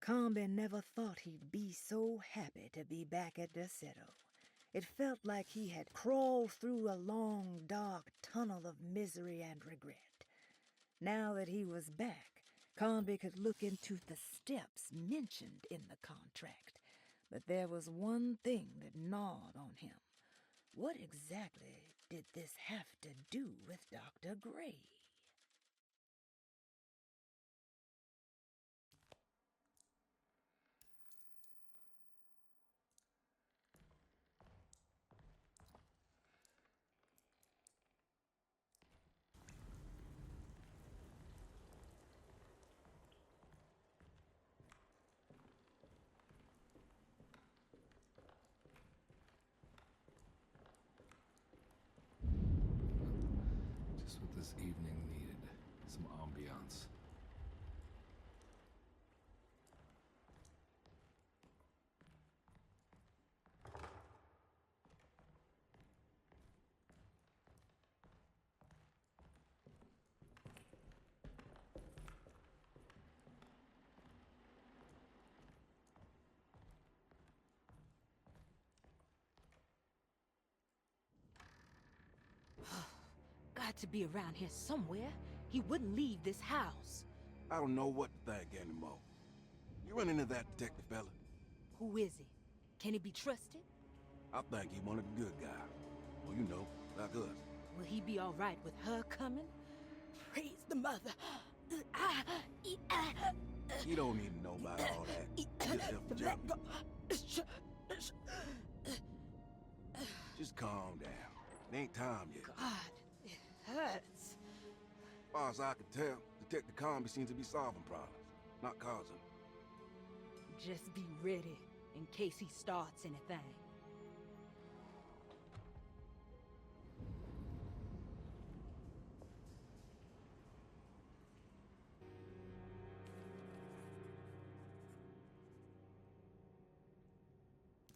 Carnby never thought he'd be so happy to be back at Derceto. It felt like he had crawled through a long, dark tunnel of misery and regret. Now that he was back, Carnby could look into the steps mentioned in the contract. But there was one thing that gnawed on him. What exactly did this have to do with Dr. Gray? Just what this evening needed. Some ambiance. Got to be around here somewhere. He wouldn't leave this house. I don't know what to think anymore. You run into that detective fella? Who is he? Can he be trusted? I think he one of the good guys. Well, you know, like us. Will he be all right with her coming? Praise the mother. You don't need to know about all that. Just help the Let go. Just calm down. It ain't time yet. God, it hurts. As far as I can tell, Detective Carnby seems to be solving problems, not causing them. Just be ready in case he starts anything.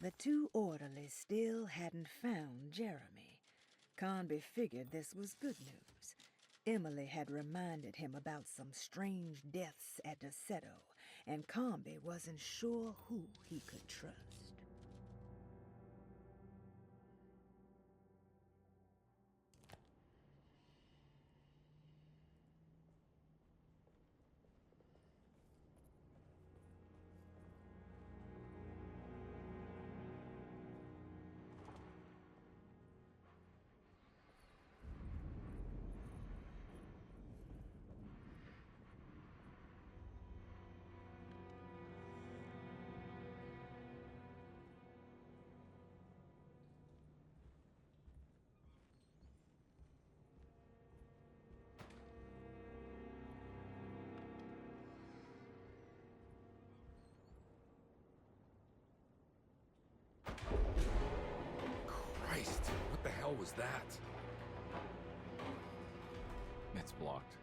The two orderlies still hadn't found Jeremy. Carnby figured this was good news. Emily had reminded him about some strange deaths at Derceto, and Carnby wasn't sure who he could trust. Christ, what the hell was that? It's blocked.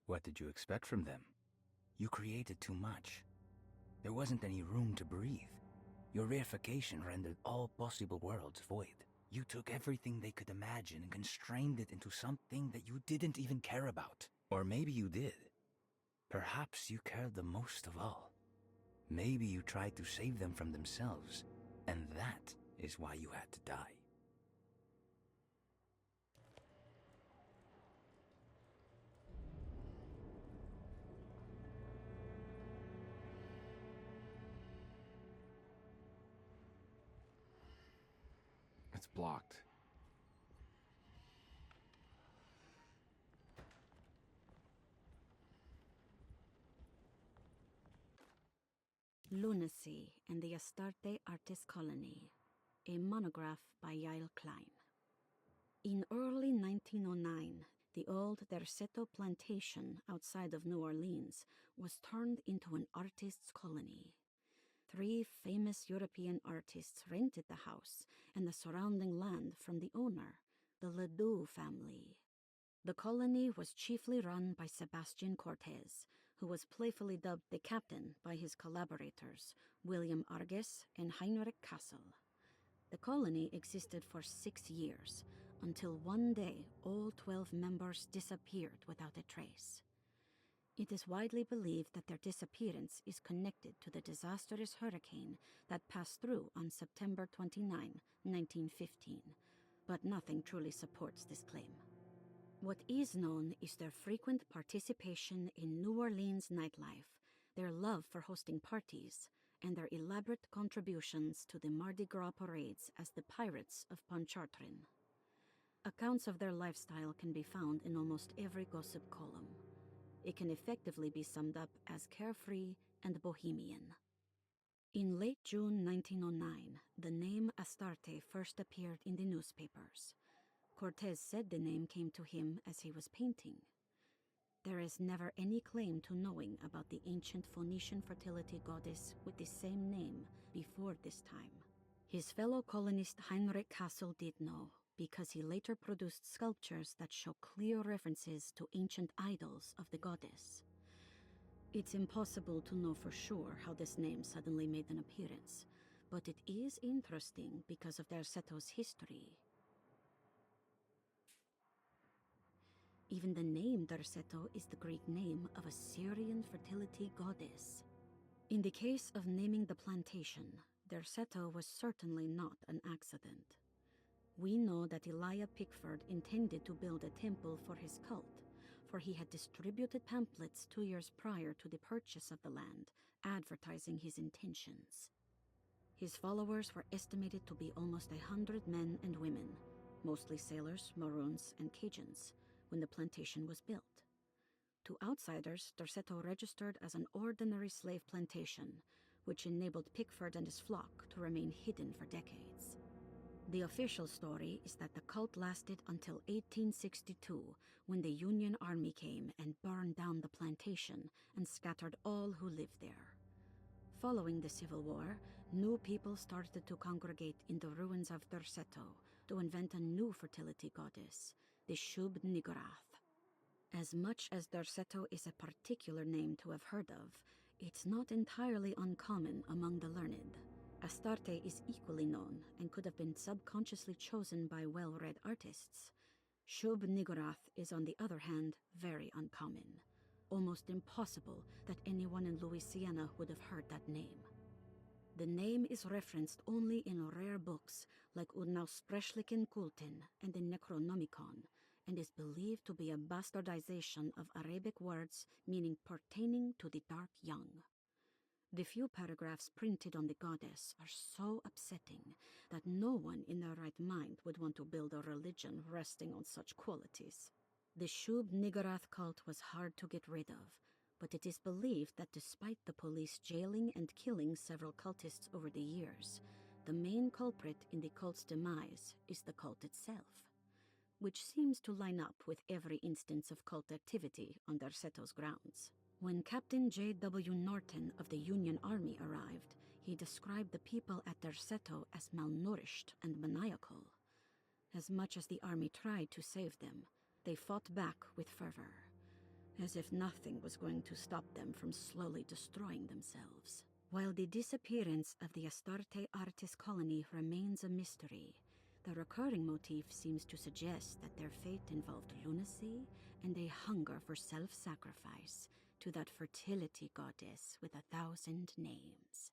What did you expect from them? You created too much. There wasn't any room to breathe. Your reification rendered all possible worlds void. You took everything they could imagine and constrained it into something that you didn't even care about. Or maybe you did. Perhaps you cared the most of all. Maybe you tried to save them from themselves, and that is why you had to die. It's blocked. Lunacy and the Astarte Artist Colony, a monograph by Yael Klein. In early 1909, the old Derceto plantation outside of New Orleans was turned into an artist's colony. 3 famous European artists rented the house and the surrounding land from the owner, the Ledoux family. The colony was chiefly run by Sebastian Cortez, who was playfully dubbed the captain by his collaborators, William Arges and Heinrich Kassel. The colony existed for 6 years, until one day all 12 members disappeared without a trace. It is widely believed that their disappearance is connected to the disastrous hurricane that passed through on September 29, 1915, but nothing truly supports this claim. What is known is their frequent participation in New Orleans nightlife, their love for hosting parties, and their elaborate contributions to the Mardi Gras parades as the Pirates of Pontchartrain. Accounts of their lifestyle can be found in almost every gossip column. It can effectively be summed up as carefree and bohemian. In late June 1909, the name Astarte first appeared in the newspapers. Cortez said the name came to him as he was painting. There is never any claim to knowing about the ancient Phoenician fertility goddess with the same name before this time. His fellow colonist Heinrich Kassel did know, because he later produced sculptures that show clear references to ancient idols of the goddess. It's impossible to know for sure how this name suddenly made an appearance, but it is interesting because of Derceto's history. Even the name Derceto is the Greek name of a Syrian fertility goddess. In the case of naming the plantation, Derceto was certainly not an accident. We know that Elijah Pickford intended to build a temple for his cult, for he had distributed pamphlets 2 years prior to the purchase of the land, advertising his intentions. His followers were estimated to be almost 100 men and women, mostly sailors, Maroons, and Cajuns, when the plantation was built. To outsiders, Derceto registered as an ordinary slave plantation, which enabled Pickford and his flock to remain hidden for decades. The official story is that the cult lasted until 1862, when the Union Army came and burned down the plantation and scattered all who lived there. Following the Civil War, new people started to congregate in the ruins of Derceto to invent a new fertility goddess, the Shub-Niggurath. As much as Derceto is a particular name to have heard of, it's not entirely uncommon among the learned. Astarte is equally known and could have been subconsciously chosen by well-read artists. Shub-Niggurath is, on the other hand, very uncommon. Almost impossible that anyone in Louisiana would have heard that name. The name is referenced only in rare books like Unausprechlichen Kulten and the Necronomicon, and is believed to be a bastardization of Arabic words meaning pertaining to the dark young. The few paragraphs printed on the goddess are so upsetting that no one in their right mind would want to build a religion resting on such qualities. The Shub-Niggurath cult was hard to get rid of, but it is believed that despite the police jailing and killing several cultists over the years, the main culprit in the cult's demise is the cult itself, which seems to line up with every instance of cult activity on Derceto's grounds. When Captain J.W. Norton of the Union Army arrived, he described the people at Derceto as malnourished and maniacal. As much as the army tried to save them, they fought back with fervor, as if nothing was going to stop them from slowly destroying themselves. While the disappearance of the Astarte artist colony remains a mystery, the recurring motif seems to suggest that their fate involved lunacy and a hunger for self-sacrifice to that fertility goddess with 1,000 names.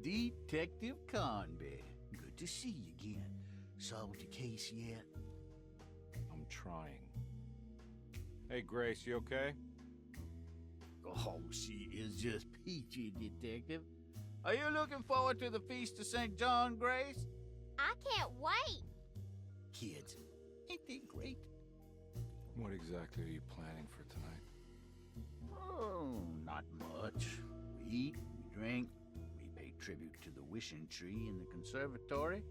Detective Carnby. Good to see you again. Solved your case yet? I'm trying. Hey, Grace, you okay? Oh, she is just peachy, Detective. Are you looking forward to the Feast of St. John, Grace? I can't wait. Kids, ain't they great? What exactly are you planning for tonight? Oh, not much. We eat, we drink, we pay tribute to the wishing tree in the conservatory.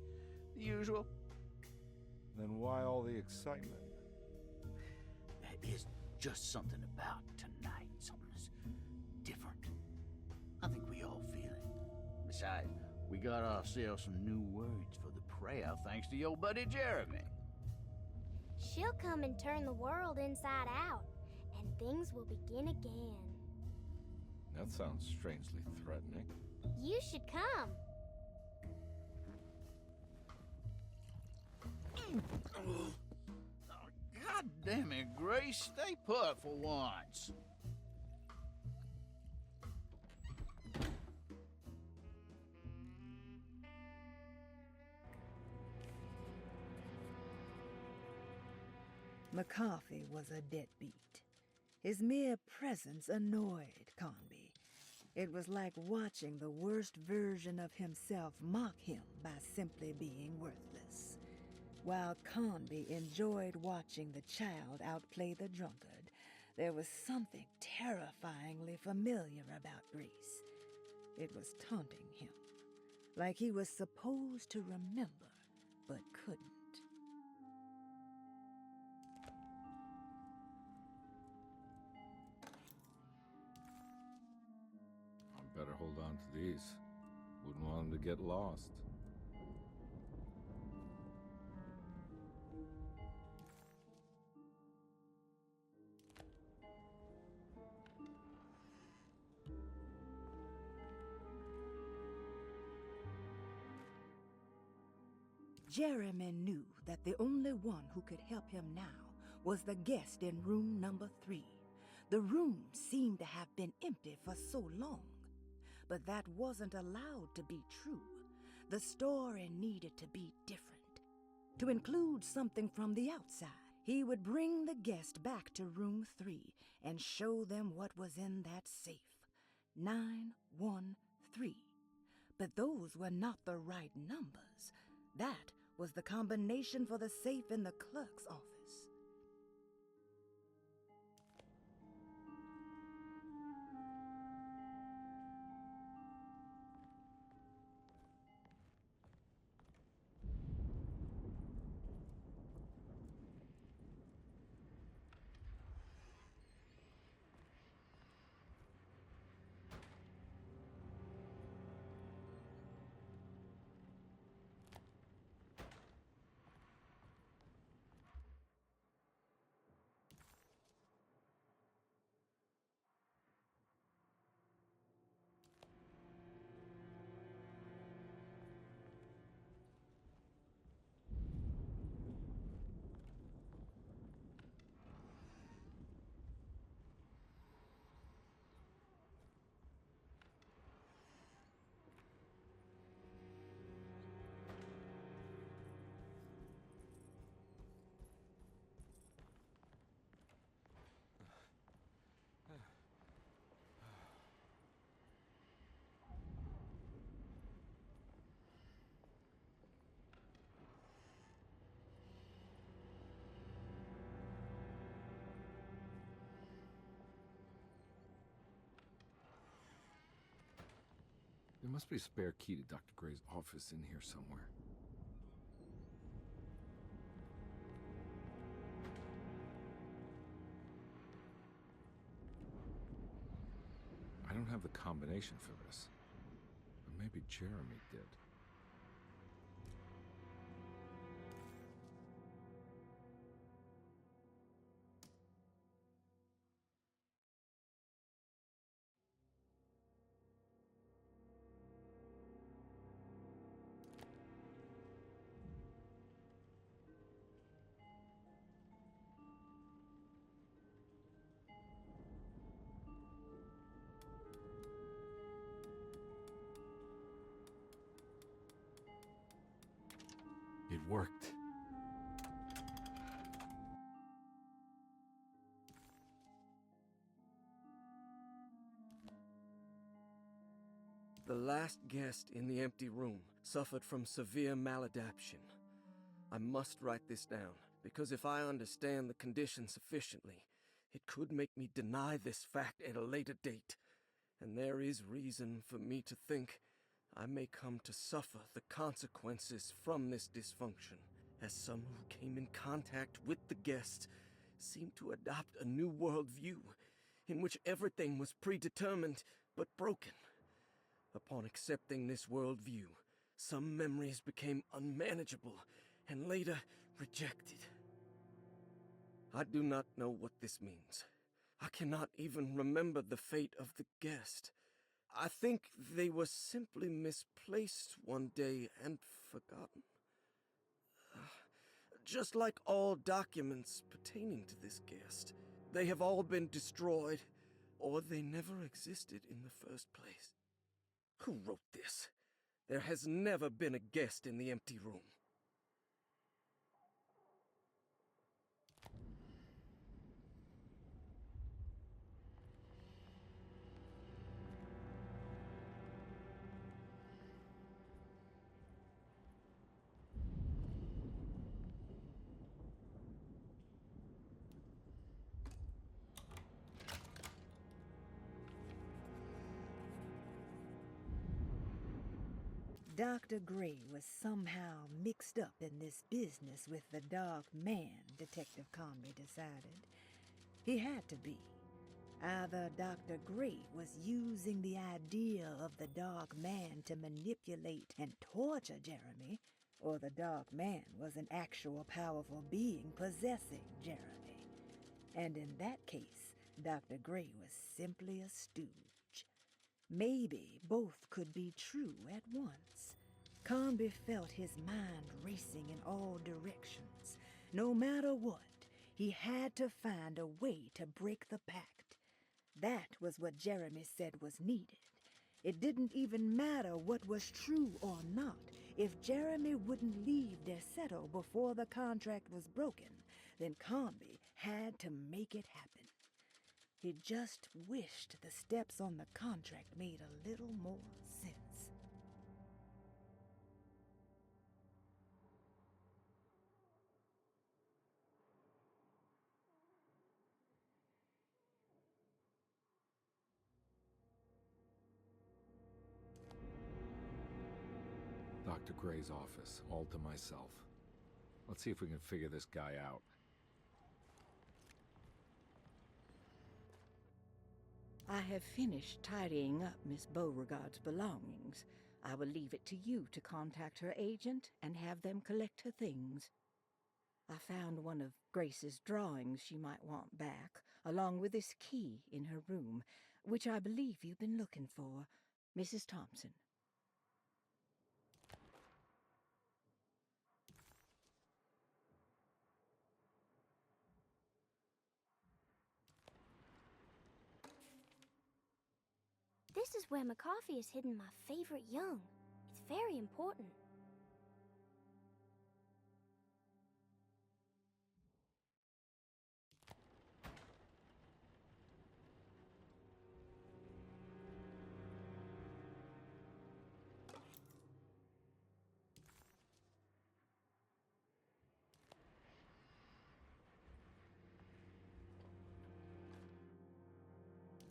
The usual. Then why all the excitement? There is just something about tonight, something that's different. I think we all feel it. Besides, we got ourselves some new words for the prayer thanks to your buddy Jeremy. She'll come and turn the world inside out, and things will begin again. That sounds strangely threatening. You should come. Oh, God damn it, Grace. Stay put for once. McCarthy was a deadbeat. His mere presence annoyed Carnby. It was like watching the worst version of himself mock him by simply being worthless. While Carnby enjoyed watching the child outplay the drunkard, there was something terrifyingly familiar about Grace. It was taunting him, like he was supposed to remember, but couldn't. I better hold on to these. Wouldn't want them to get lost. Jeremy knew that the only one who could help him now was the guest in room number 3. The room seemed to have been empty for so long, but that wasn't allowed to be true. The story needed to be different, to include something from the outside. He would bring the guest back to room 3 and show them what was in that safe. 913. But those were not the right numbers. That was the combination for the safe in the clerk's office. There must be a spare key to Dr. Gray's office in here somewhere. I don't have the combination for this, but maybe Jeremy did. It worked. The last guest in the empty room suffered from severe maladaptation. I must write this down, because if I understand the condition sufficiently, it could make me deny this fact at a later date, and there is reason for me to think I may come to suffer the consequences from this dysfunction, as some who came in contact with the guest seemed to adopt a new worldview in which everything was predetermined but broken. Upon accepting this worldview, some memories became unmanageable and later rejected. I do not know what this means. I cannot even remember the fate of the guest. I think they were simply misplaced one day and forgotten. Just like all documents pertaining to this guest, they have all been destroyed, or they never existed in the first place. Who wrote this? There has never been a guest in the empty room. Dr. Gray was somehow mixed up in this business with the Dark Man, Detective Carnby decided. He had to be. Either Dr. Gray was using the idea of the Dark Man to manipulate and torture Jeremy, or the Dark Man was an actual powerful being possessing Jeremy. And in that case, Dr. Gray was simply a stooge. Maybe both could be true at once. Carnby felt his mind racing in all directions. No matter what, he had to find a way to break the pact. That was what Jeremy said was needed. It didn't even matter what was true or not. If Jeremy wouldn't leave Derceto before the contract was broken, then Carnby had to make it happen. He just wished the steps on the contract made a little more sense. Dr. Gray's office, all to myself. Let's see if we can figure this guy out. I have finished tidying up Miss Beauregard's belongings. I will leave it to you to contact her agent and have them collect her things. I found one of Grace's drawings she might want back, along with this key in her room, which I believe you've been looking for, Mrs. Thompson. This is where McCarthy has hidden my favorite young. It's very important.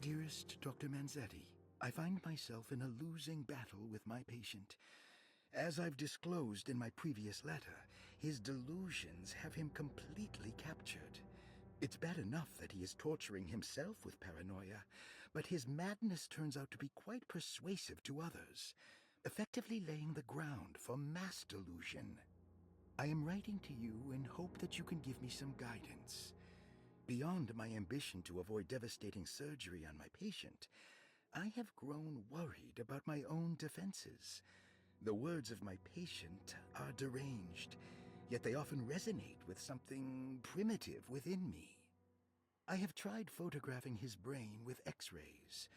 Dearest Dr. Manzetti, I find myself in a losing battle with my patient. As I've disclosed in my previous letter, his delusions have him completely captured. It's bad enough that he is torturing himself with paranoia, but his madness turns out to be quite persuasive to others, effectively laying the ground for mass delusion. I am writing to you in hope that you can give me some guidance. Beyond my ambition to avoid devastating surgery on my patient, I have grown worried about my own defenses. The words of my patient are deranged, yet they often resonate with something primitive within me. I have tried photographing his brain with X-rays.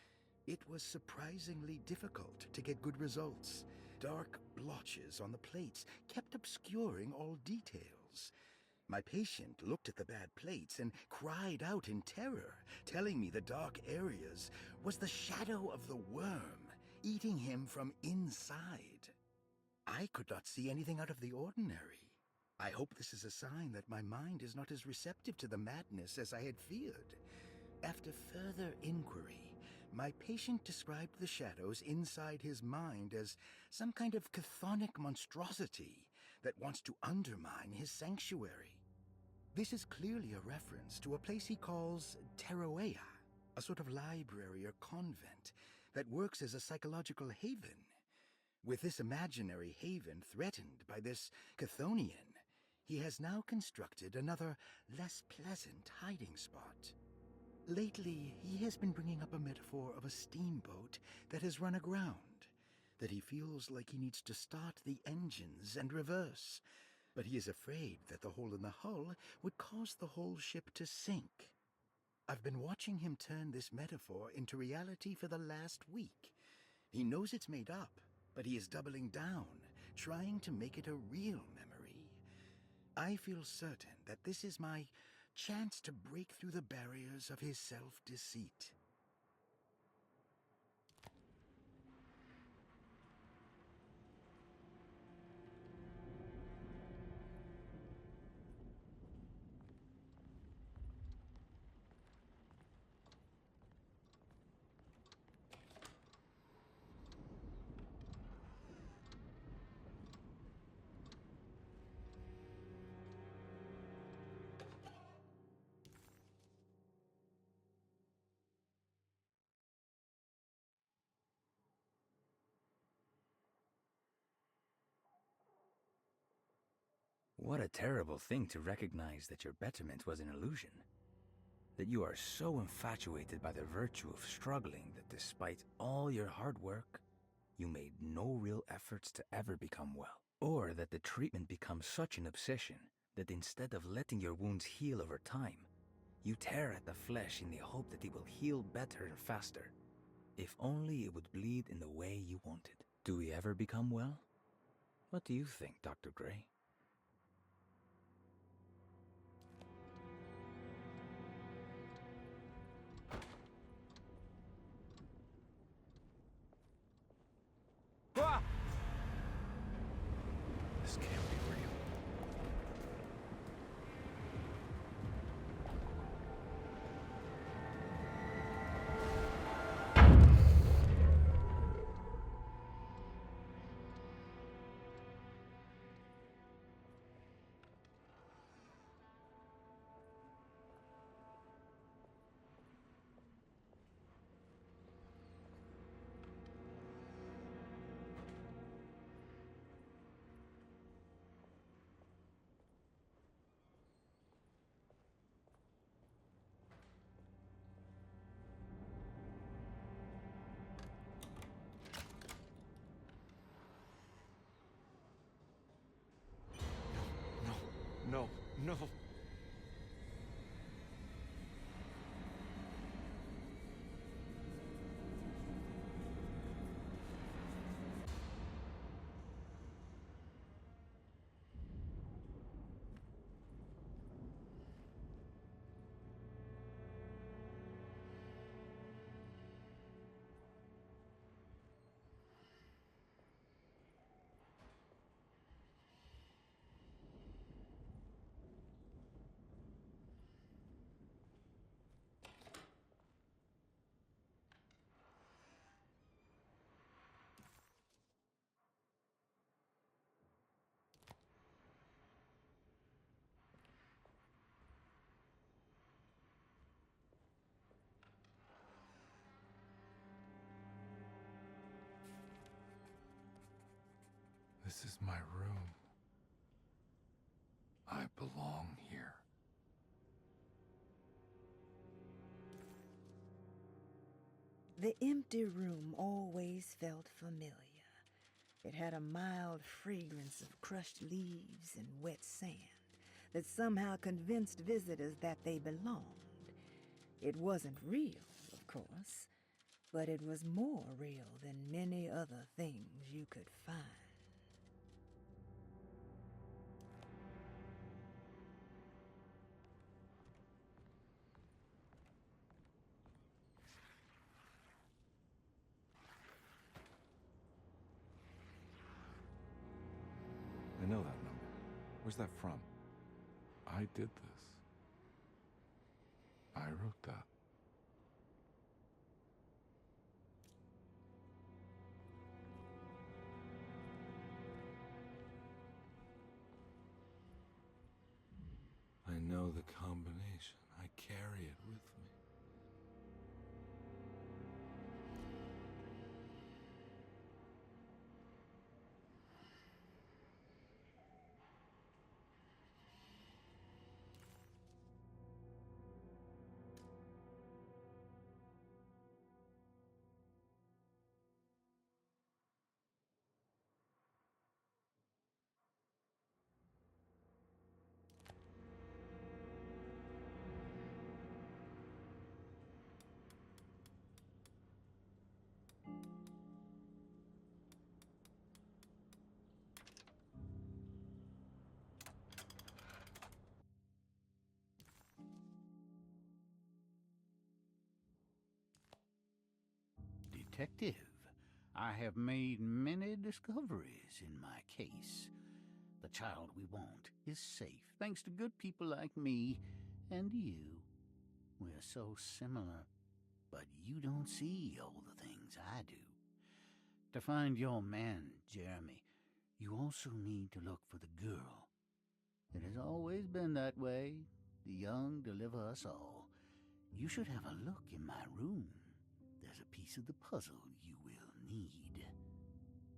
It was surprisingly difficult to get good results, dark blotches on the plates kept obscuring all details. My patient looked at the bad plates and cried out in terror, telling me the dark areas was the shadow of the worm eating him from inside. I could not see anything out of the ordinary. I hope this is a sign that my mind is not as receptive to the madness as I had feared. After further inquiry, my patient described the shadows inside his mind as some kind of chthonic monstrosity that wants to undermine his sanctuary. This is clearly a reference to a place he calls Teroea, a sort of library or convent that works as a psychological haven. With this imaginary haven threatened by this Chthonian, he has now constructed another, less pleasant hiding spot. Lately, he has been bringing up a metaphor of a steamboat that has run aground, that he feels like he needs to start the engines and reverse, but he is afraid that the hole in the hull would cause the whole ship to sink. I've been watching him turn this metaphor into reality for the last week. He knows it's made up, but he is doubling down, trying to make it a real memory. I feel certain that this is my chance to break through the barriers of his self-deceit. What a terrible thing to recognize that your betterment was an illusion. That you are so infatuated by the virtue of struggling that despite all your hard work, you made no real efforts to ever become well. Or that the treatment becomes such an obsession that instead of letting your wounds heal over time, you tear at the flesh in the hope that it will heal better and faster. If only it would bleed in the way you wanted. Do we ever become well? What do you think, Dr. Gray? This can't be real. No, no. This is my room. I belong here. The empty room always felt familiar. It had a mild fragrance of crushed leaves and wet sand that somehow convinced visitors that they belonged. It wasn't real, of course. but it was more real than many other things you could find. I know that number. Where's that from? I did this. I wrote that. I know the combination. I carry it with me. Detective, I have made many discoveries in my case. The child we want is safe, thanks to good people like me and you. We're so similar, but you don't see all the things I do. To find your man, Jeremy, you also need to look for the girl. It has always been that way. The young deliver us all. You should have a look in my room. There's a piece of the puzzle you will need.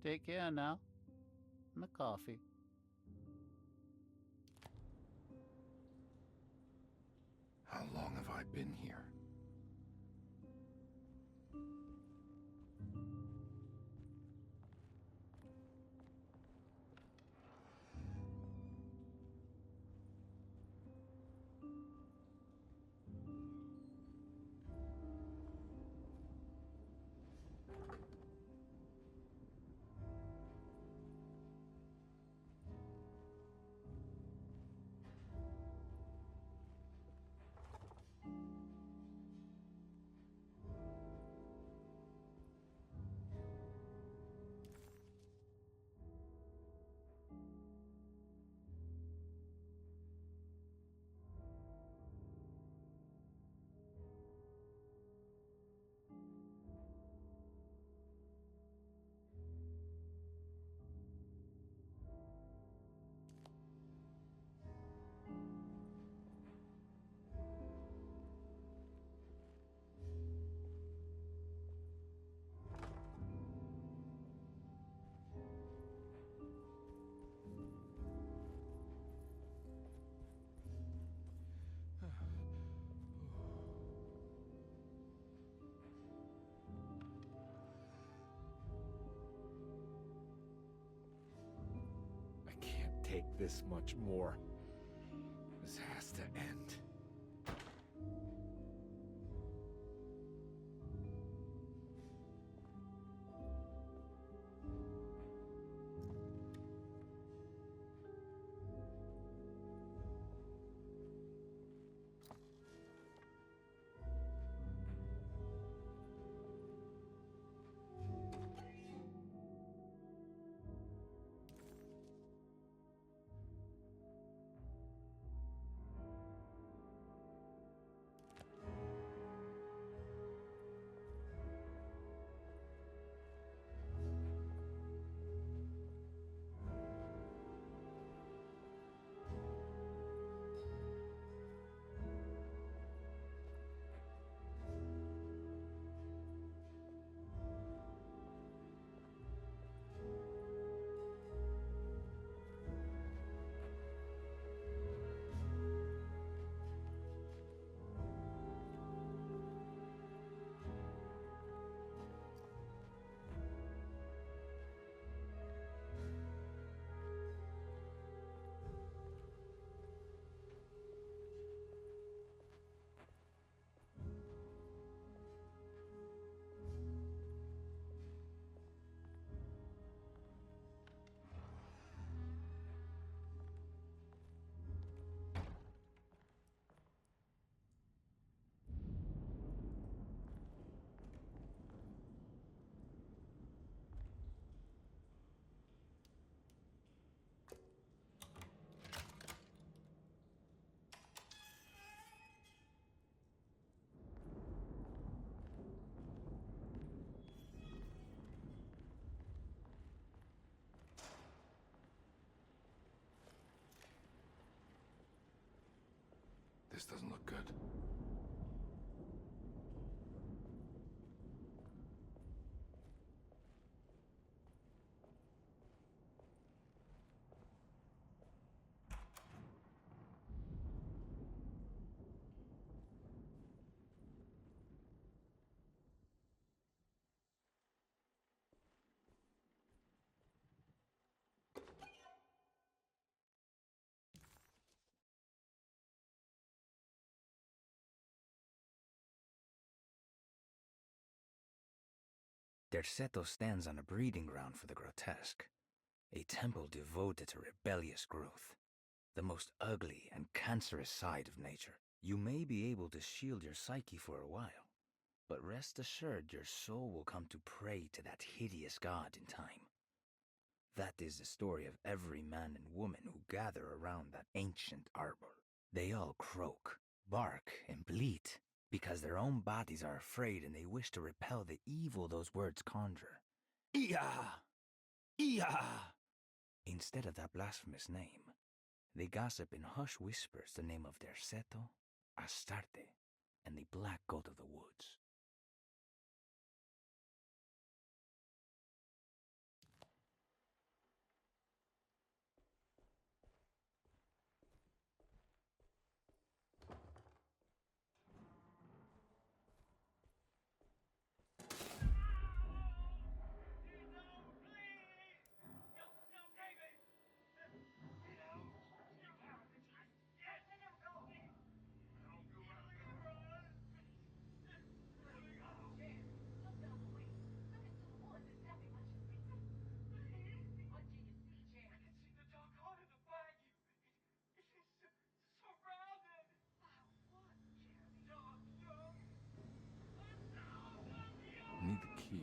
Take care now. And a coffee. How long have I been here? Take this much more. This has to end. This doesn't look good. Derceto stands on a breeding ground for the grotesque, a temple devoted to rebellious growth, the most ugly and cancerous side of nature. You may be able to shield your psyche for a while, but rest assured your soul will come to pray to that hideous god in time. That is the story of every man and woman who gather around that ancient arbor. They all croak, bark, and bleat, because their own bodies are afraid and they wish to repel the evil those words conjure. Ia! Ia! Instead of that blasphemous name, they gossip in hushed whispers the name of Derceto, Astarte, and the black goat of the woods. I need the key.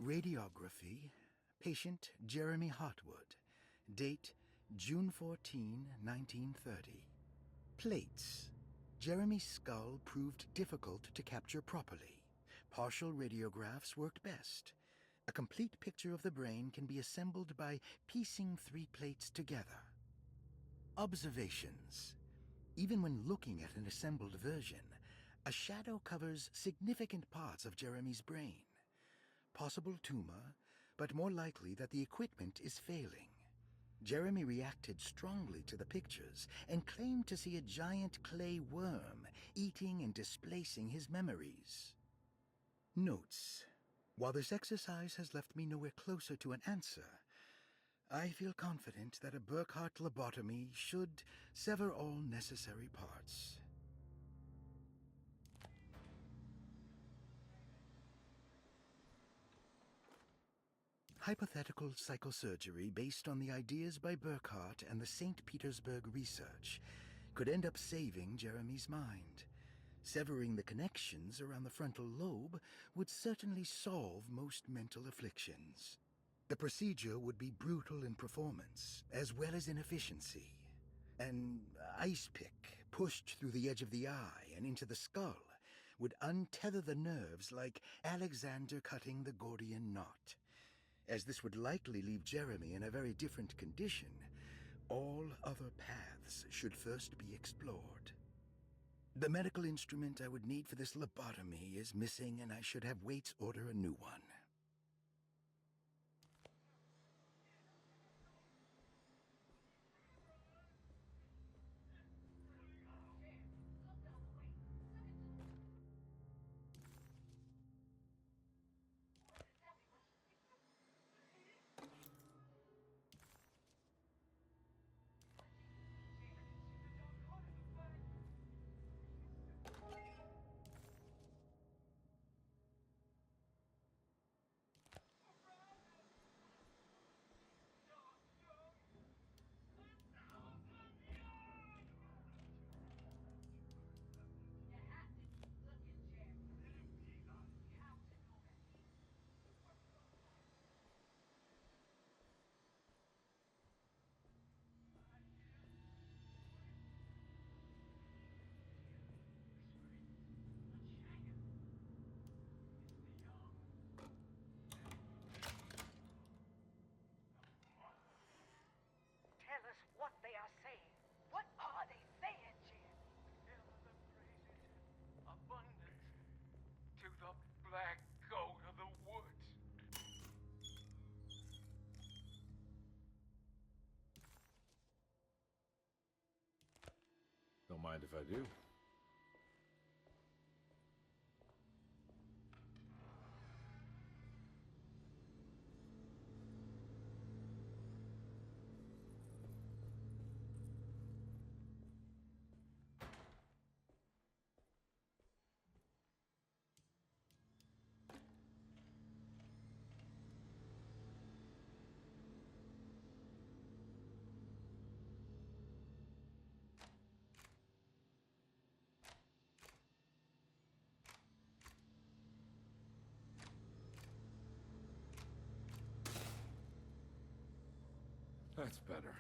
Radiography, patient Jeremy Hartwood, date June 14, 1930. Plates. Jeremy's skull proved difficult to capture properly. Partial radiographs worked best. A complete picture of the brain can be assembled by piecing 3 plates together. Observations. Even when looking at an assembled version, a shadow covers significant parts of Jeremy's brain. Possible tumor, but more likely that the equipment is failing. Jeremy reacted strongly to the pictures and claimed to see a giant clay worm eating and displacing his memories. Notes. While this exercise has left me nowhere closer to an answer, I feel confident that a Burkhardt lobotomy should sever all necessary parts. Hypothetical psychosurgery based on the ideas by Burkhardt and the St. Petersburg research could end up saving Jeremy's mind. Severing the connections around the frontal lobe would certainly solve most mental afflictions. The procedure would be brutal in performance, as well as in efficiency. An ice pick pushed through the edge of the eye and into the skull would untether the nerves like Alexander cutting the Gordian knot. as this would likely leave Jeremy in a very different condition, all other paths should first be explored. The medical instrument I would need for this lobotomy is missing, and I should have Waits order a new one. Tell us what they are saying. What are they saying, Jim? Tell us the praises, abundance, to the black goat of the woods. Don't mind if I do. That's better.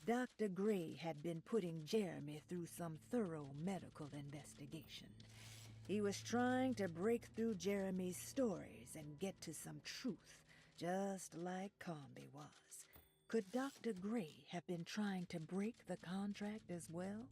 Dr. Gray had been putting Jeremy through some thorough medical investigation. He was trying to break through Jeremy's stories and get to some truth, just like Carnby was. Could Dr. Gray have been trying to break the contract as well?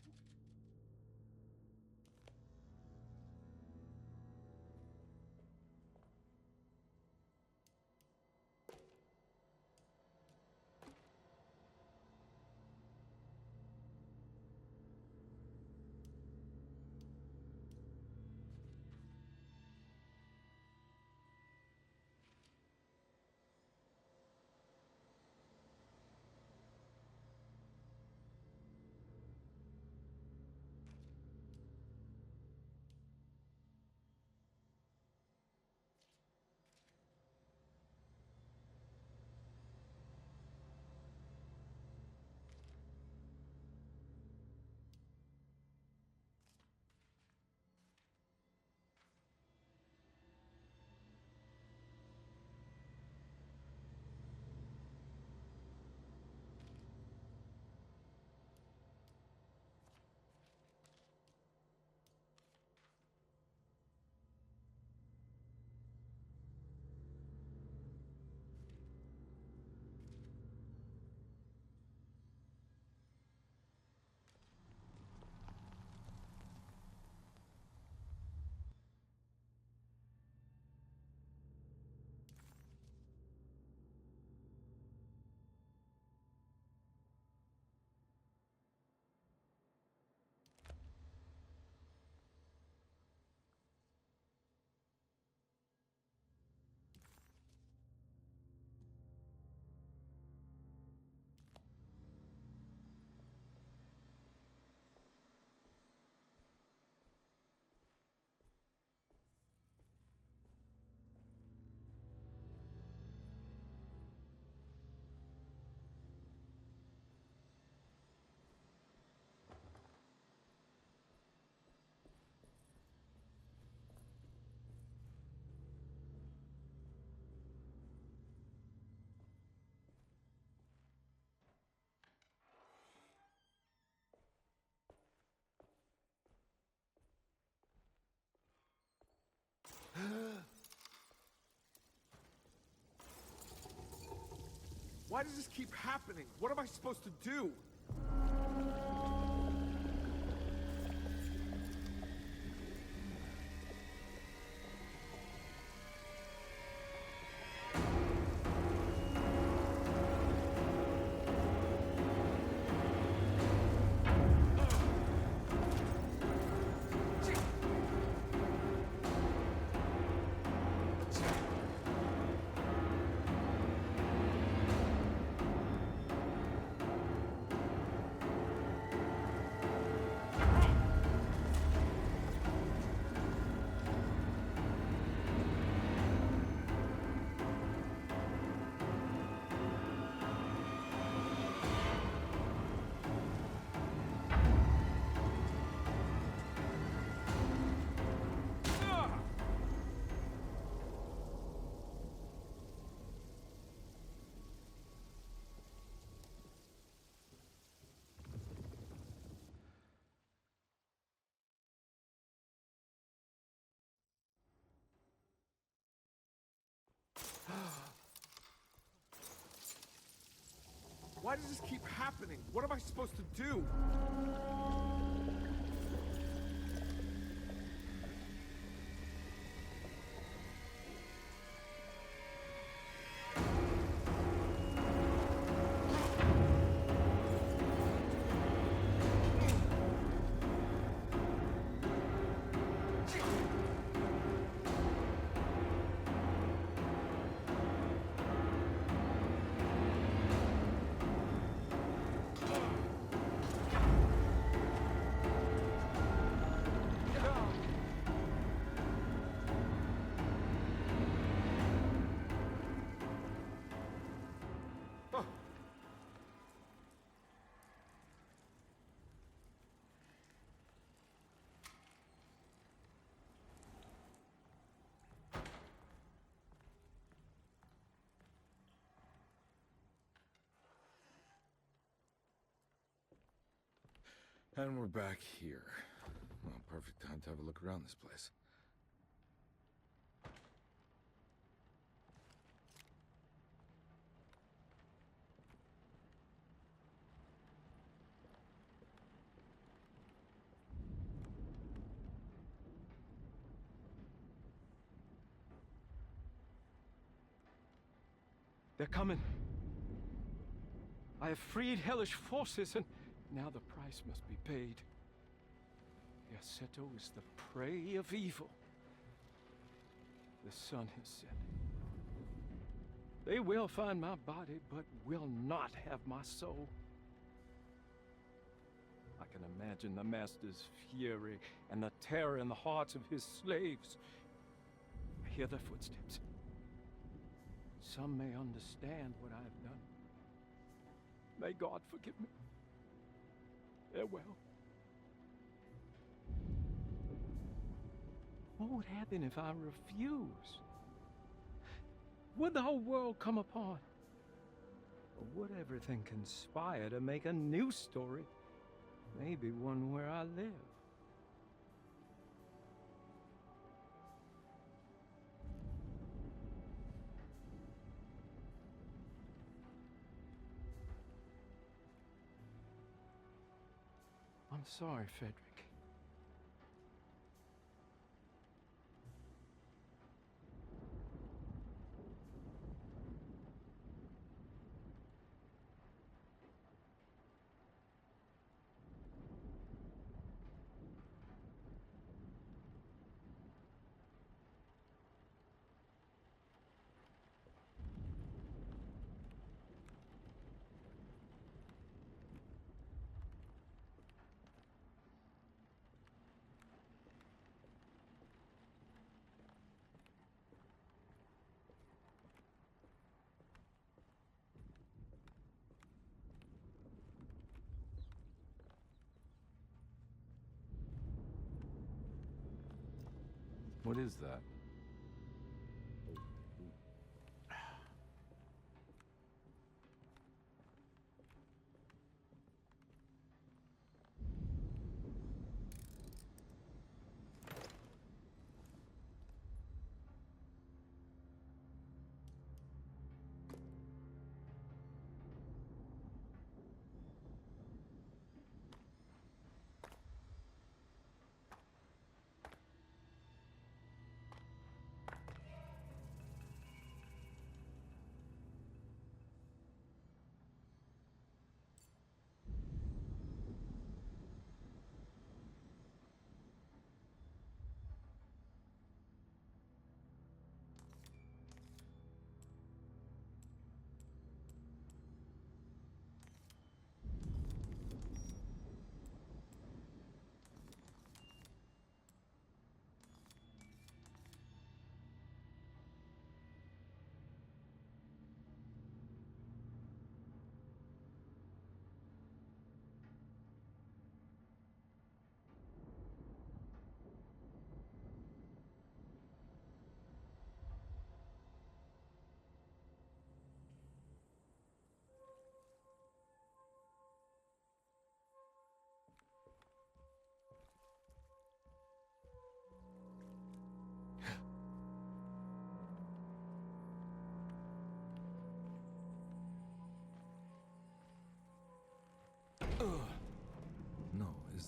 Why does this keep happening? What am I supposed to do? Why does this keep happening? What am I supposed to do? And we're back here. Well, perfect time to have a look around this place. They're coming. I have freed hellish forces, and now the price must be paid. The Aceto is the prey of evil. The sun has set. They will find my body, but will not have my soul. I can imagine the Master's fury and the terror in the hearts of his slaves. I hear their footsteps. Some may understand what I have done. May God forgive me. Farewell. What would happen if I refuse? Would the whole world come upon? Or would everything conspire to make a new story? Maybe one where I live. I'm sorry, Frederick. What is that?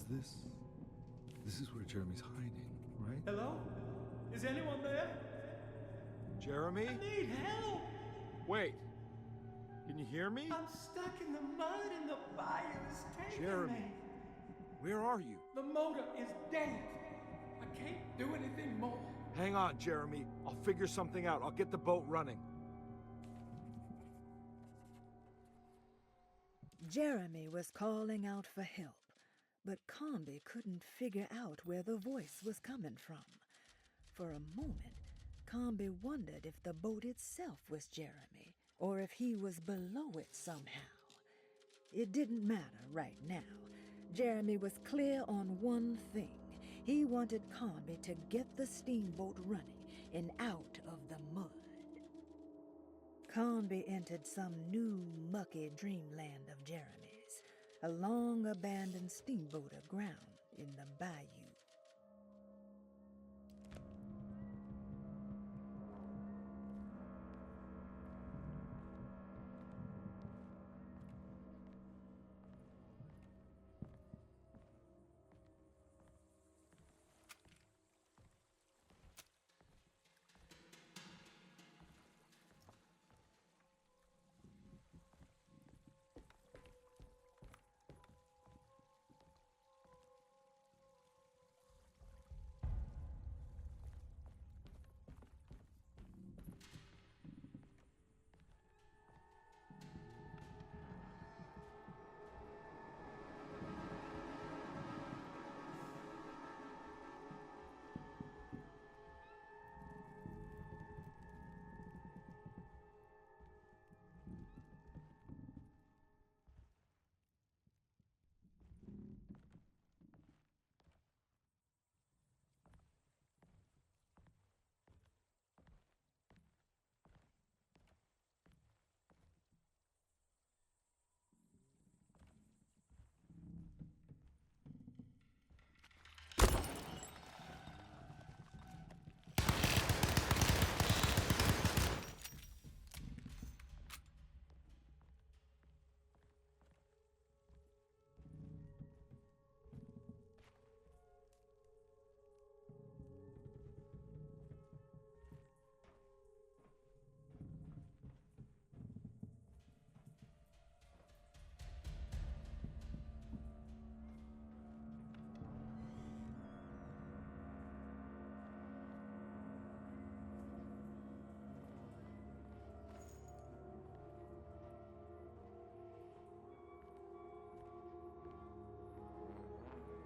Is this... This is where Jeremy's hiding, right? Hello? Is anyone there? Jeremy? I need help! Wait. Can you hear me? I'm stuck in the mud and the fire is taking Jeremy. me. Where are you? The motor is dead. I can't do anything more. Hang on, Jeremy. I'll figure something out. I'll get the boat running. Jeremy was calling out for help, but Carnby couldn't figure out where the voice was coming from. For a moment, Carnby wondered if the boat itself was Jeremy, or if he was below it somehow. It didn't matter right now. Jeremy was clear on one thing. He wanted Carnby to get the steamboat running and out of the mud. Carnby entered some new, mucky dreamland of Jeremy's, a long-abandoned steamboat aground in the bayou.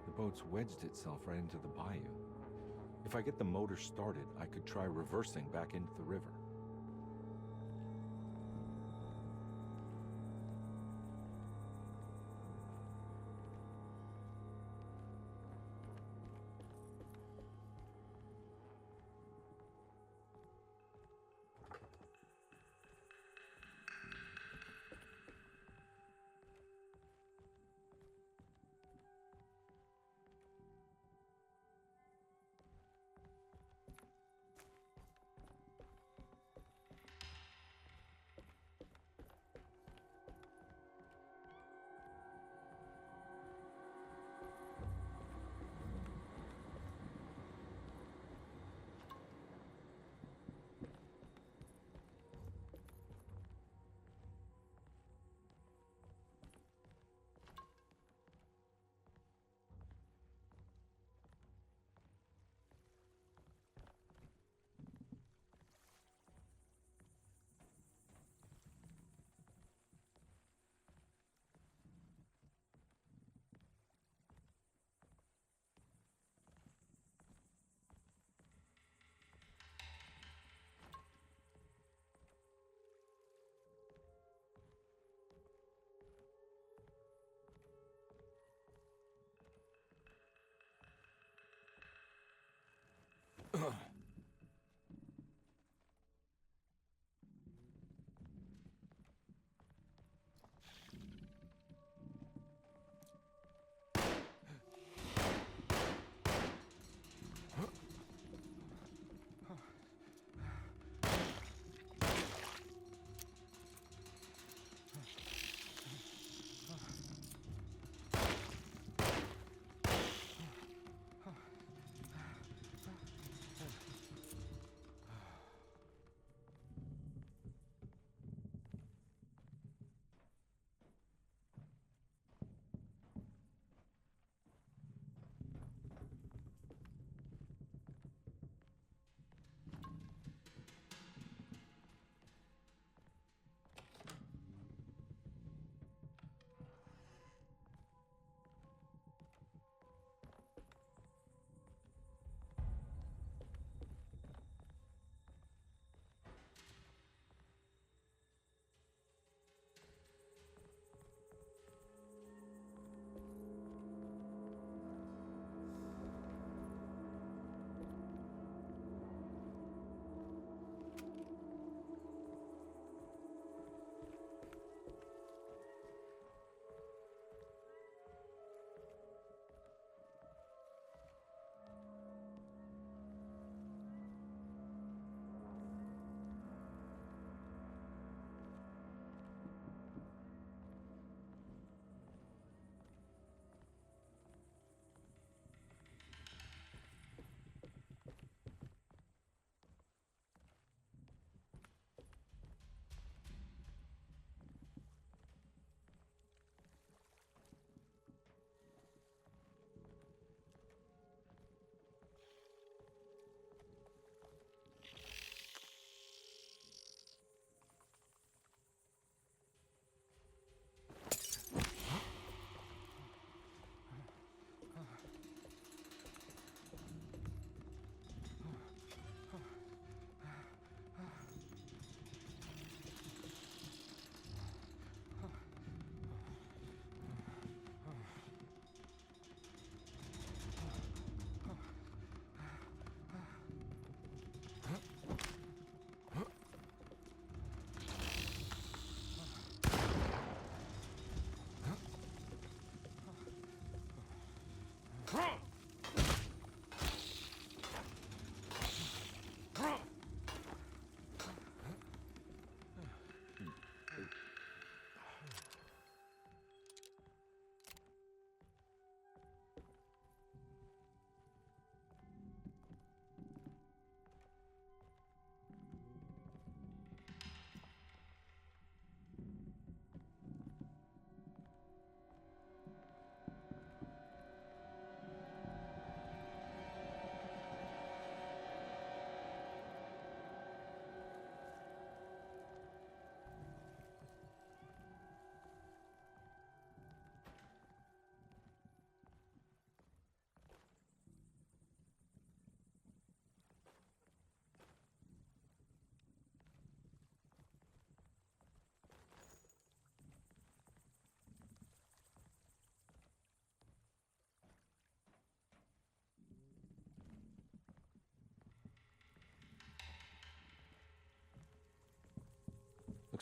The boat's wedged itself right into the bayou. If I get the motor started, I could try reversing back into the river.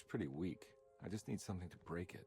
pretty weak. I just need something to break it.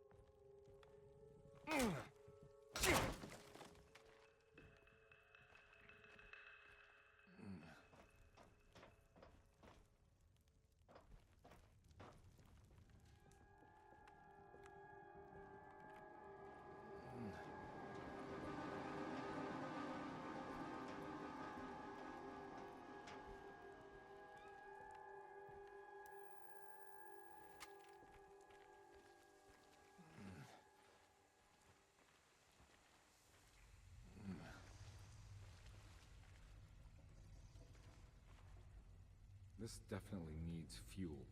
This definitely needs fuel.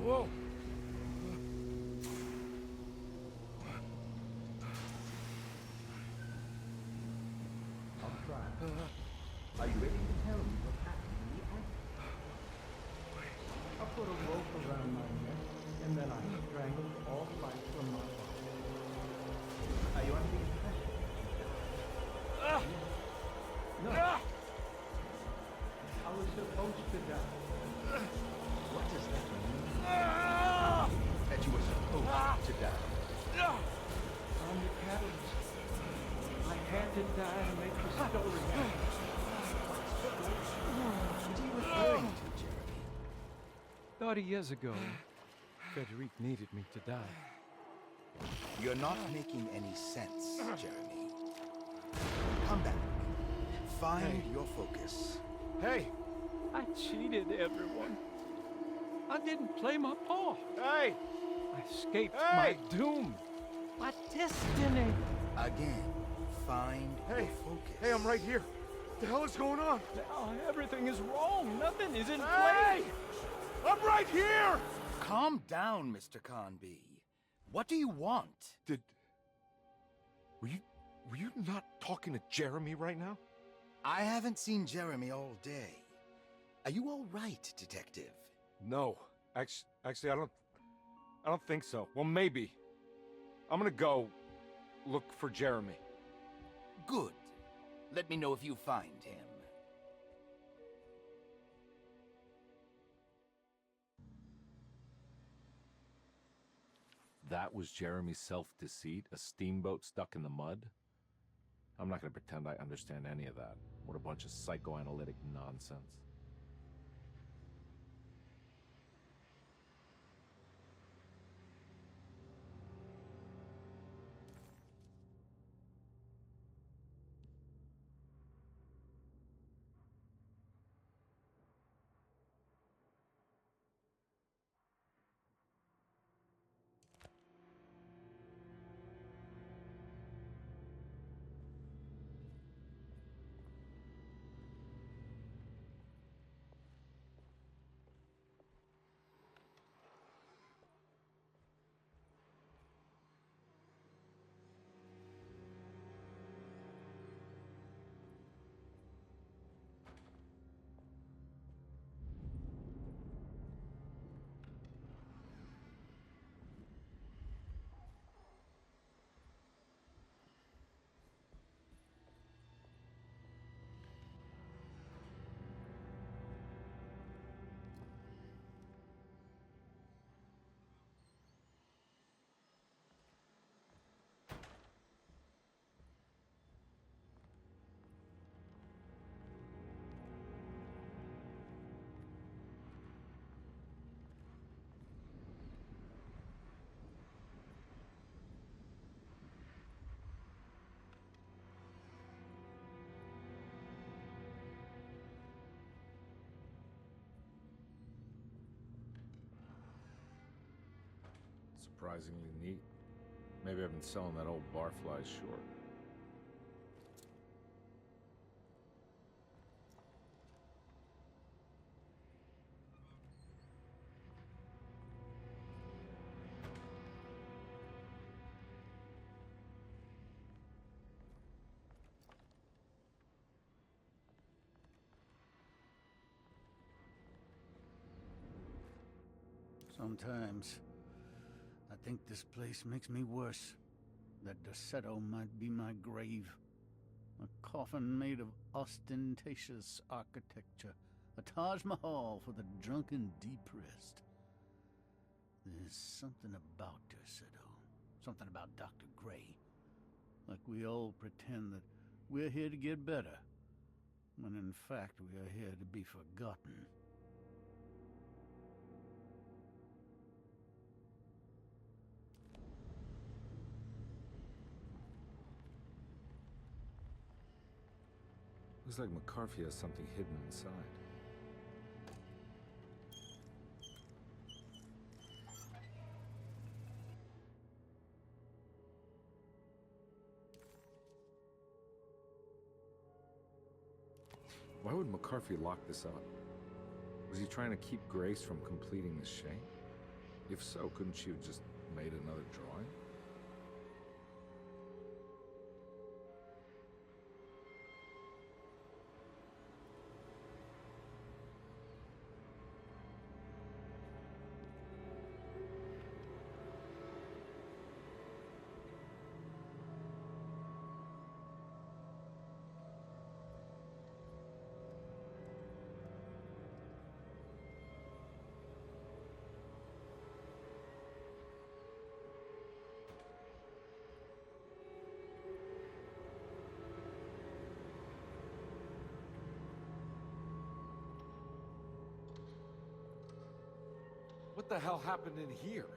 Whoa! I'll try. Are you ready to tell me what happened in the attic? I put a rope around my neck, and then I strangled all life from my body. Are you under the impression? No. I was supposed to die. What does that mean? That you were supposed to die? I'm the catalyst. I had to die to make the story happen. What are you referring to, Jeremy? 30 years ago, Frederic needed me to die. You're not making any sense, Jeremy. Come back. Find your focus. Hey! I cheated everyone. I didn't play my part. Hey! I escaped Hey! my doom. My destiny. Again, find your focus. Hey, I'm right here. What the hell is going on? Now everything is wrong. Nothing is in Hey! place. I'm right here! Calm down, Mr. Carnby. What do you want? Were you not talking to Jeremy right now? I haven't seen Jeremy all day. Are you all right, Detective? No. Actually, I don't think so. Well, maybe. I'm gonna go look for Jeremy. Good. Let me know if you find him. That was Jeremy's self-deceit, a steamboat stuck in the mud? I'm not gonna pretend I understand any of that. What a bunch of psychoanalytic nonsense. Surprisingly neat. Maybe I've been selling that old barfly short. Sometimes I think this place makes me worse. That Derceto might be my grave. A coffin made of ostentatious architecture. A Taj Mahal for the drunken depressed. There's something about Derceto. Something about Dr. Gray. Like we all pretend that we're here to get better. When in fact we are here to be forgotten. Looks like McCarthy has something hidden inside. Why would McCarthy lock this up? Was he trying to keep Grace from completing the shame? If so, couldn't she have just made another drawing? What the hell happened in here?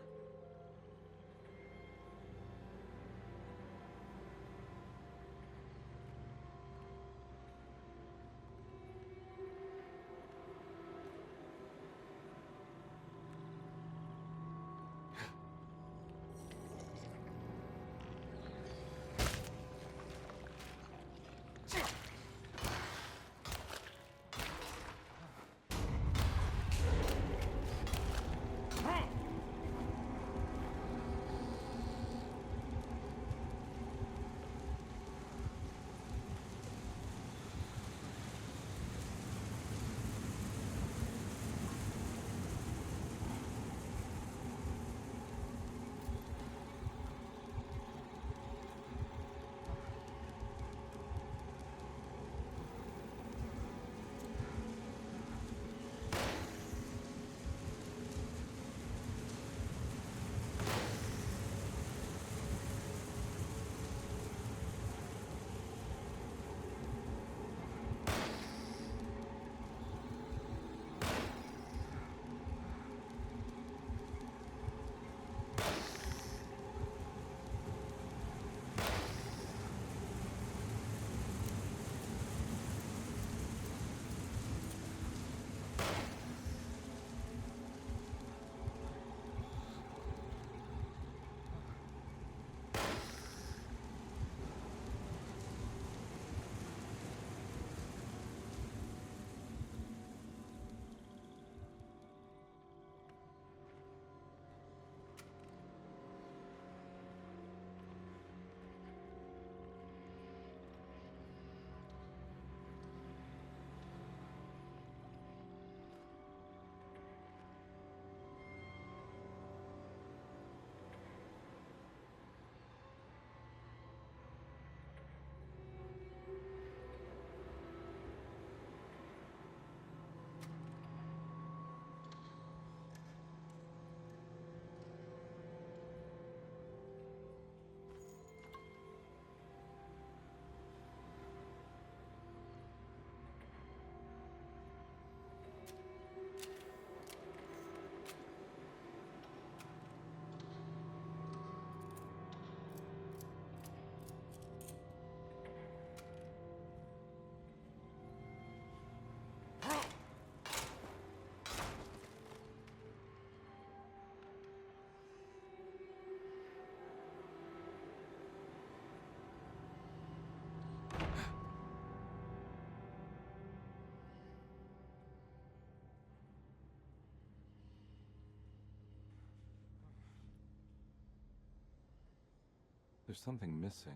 There's something missing.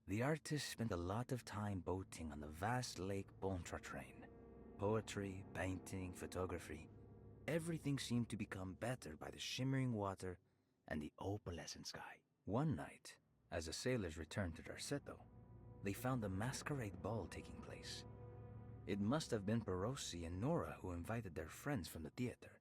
The artist spent a lot of time boating on the vast Lake Pontchartrain. Poetry, painting, photography. Everything seemed to become better by the shimmering water and the opalescent sky. One night, as the sailors returned to their settle, they found a masquerade ball taking place. It must have been Perosi and Nora who invited their friends from the theater.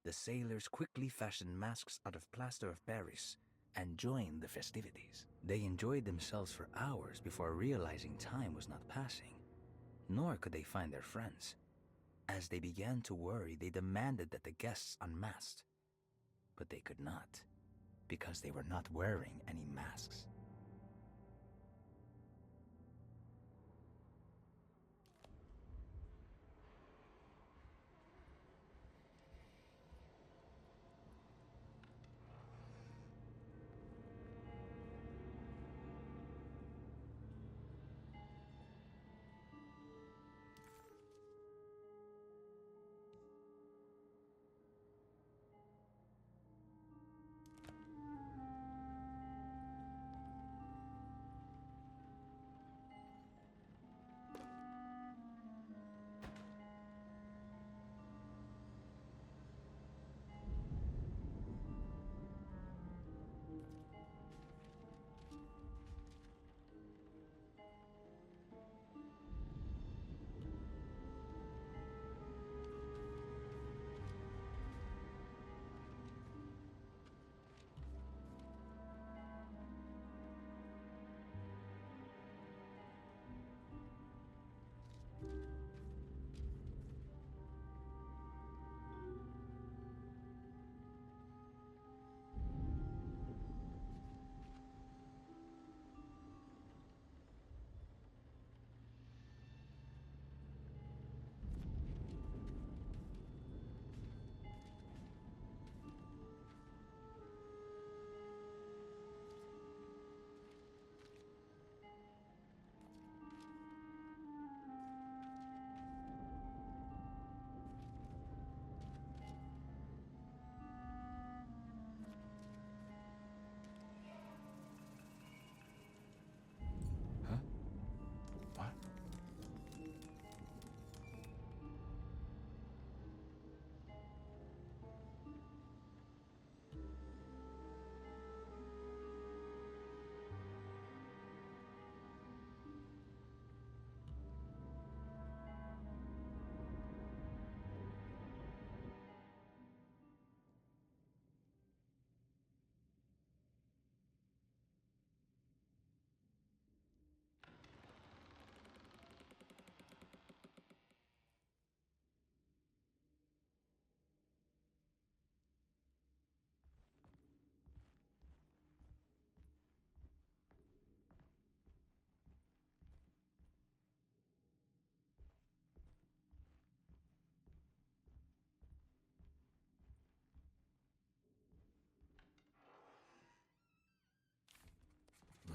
The sailors quickly fashioned masks out of plaster of Paris and joined the festivities. They enjoyed themselves for hours before realizing time was not passing. Nor could they find their friends. As they began to worry, they demanded that the guests unmasked. But they could not, because they were not wearing any masks.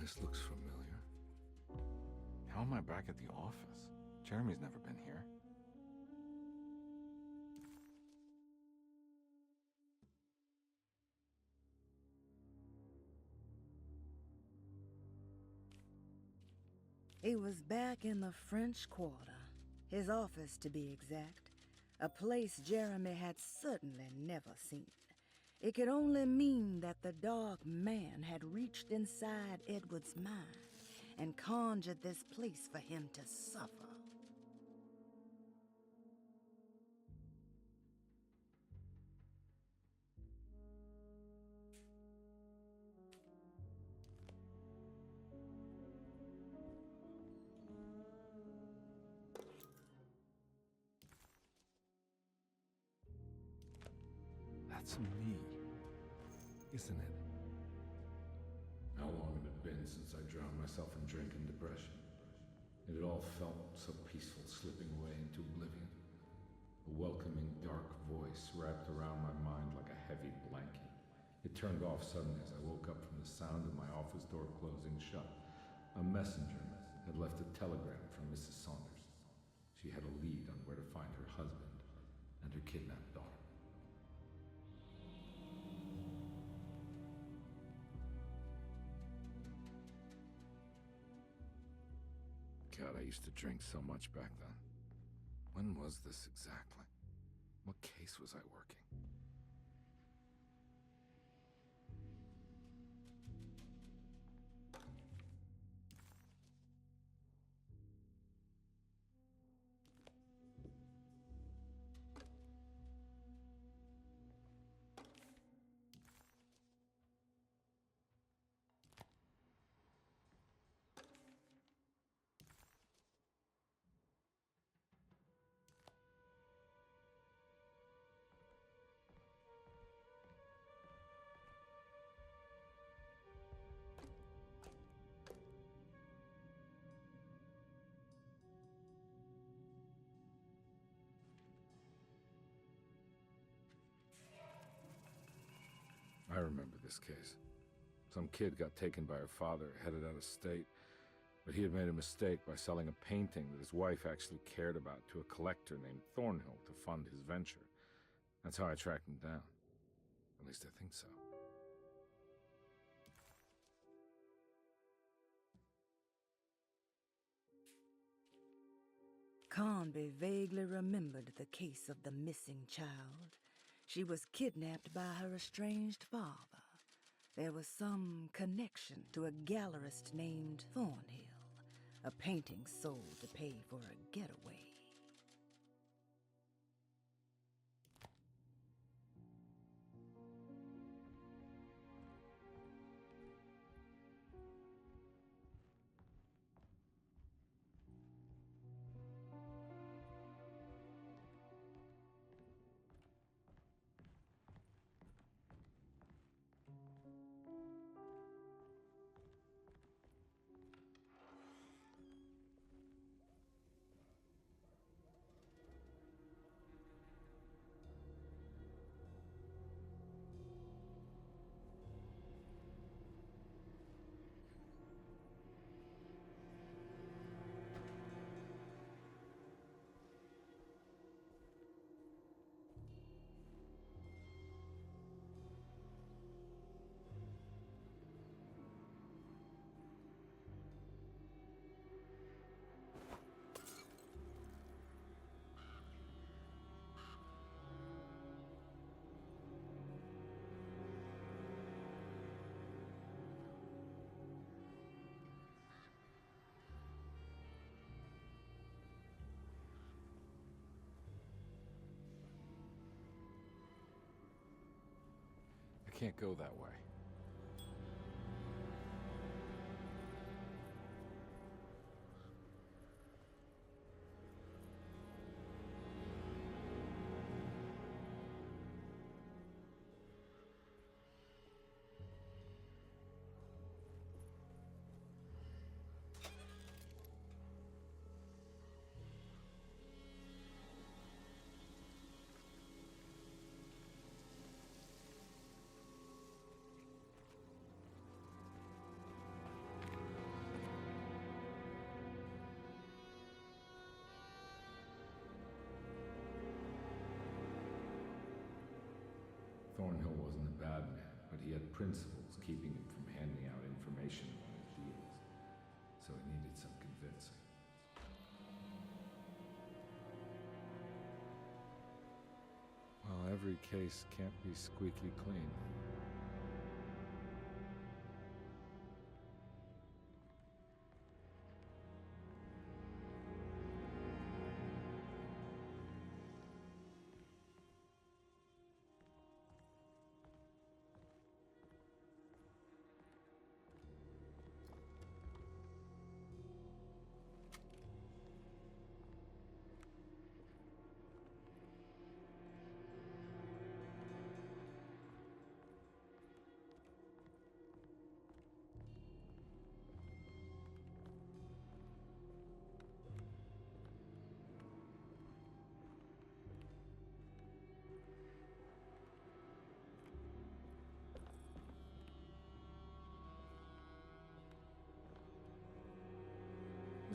place looks familiar. How am I back at the office? Jeremy's never been here. He was back in the French Quarter, his office to be exact, a place Jeremy had certainly never seen. It could only mean that the dark man had reached inside Edward's mind and conjured this place for him to suffer. That's me, isn't it? How long had it been since I drowned myself in drink and depression? It had all felt so peaceful, slipping away into oblivion. A welcoming, dark voice wrapped around my mind like a heavy blanket. It turned off suddenly as I woke up from the sound of my office door closing shut. A messenger had left a telegram from Mrs. Saunders. She had a lead on where to find her husband and her kidnapped daughter. God, I used to drink so much back then. When was this exactly? What case was I working? I remember this case. Some kid got taken by her father, headed out of state, but he had made a mistake by selling a painting that his wife actually cared about to a collector named Thornhill to fund his venture. That's how I tracked him down. At least I think so. Carnby vaguely remembered the case of the missing child. She was kidnapped by her estranged father. There was some connection to a gallerist named Thornhill, a painting sold to pay for a getaway. I can't go that way. Thornhill wasn't a bad man, but he had principles keeping him from handing out information about his deals. So it needed some convincing. Well, every case can't be squeaky clean.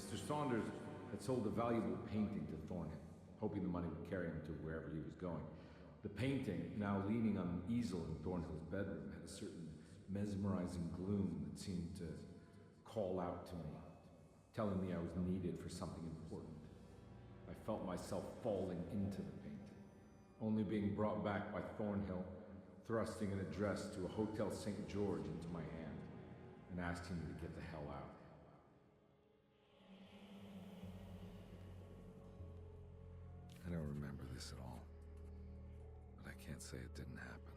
Mr. Saunders had sold a valuable painting to Thornhill, hoping the money would carry him to wherever he was going. The painting, now leaning on an easel in Thornhill's bedroom, had a certain mesmerizing gloom that seemed to call out to me, telling me I was needed for something important. I felt myself falling into the painting, only being brought back by Thornhill, thrusting an address to a Hotel St. George into my hand and asking me to get the hell out. I don't remember this at all, but I can't say it didn't happen.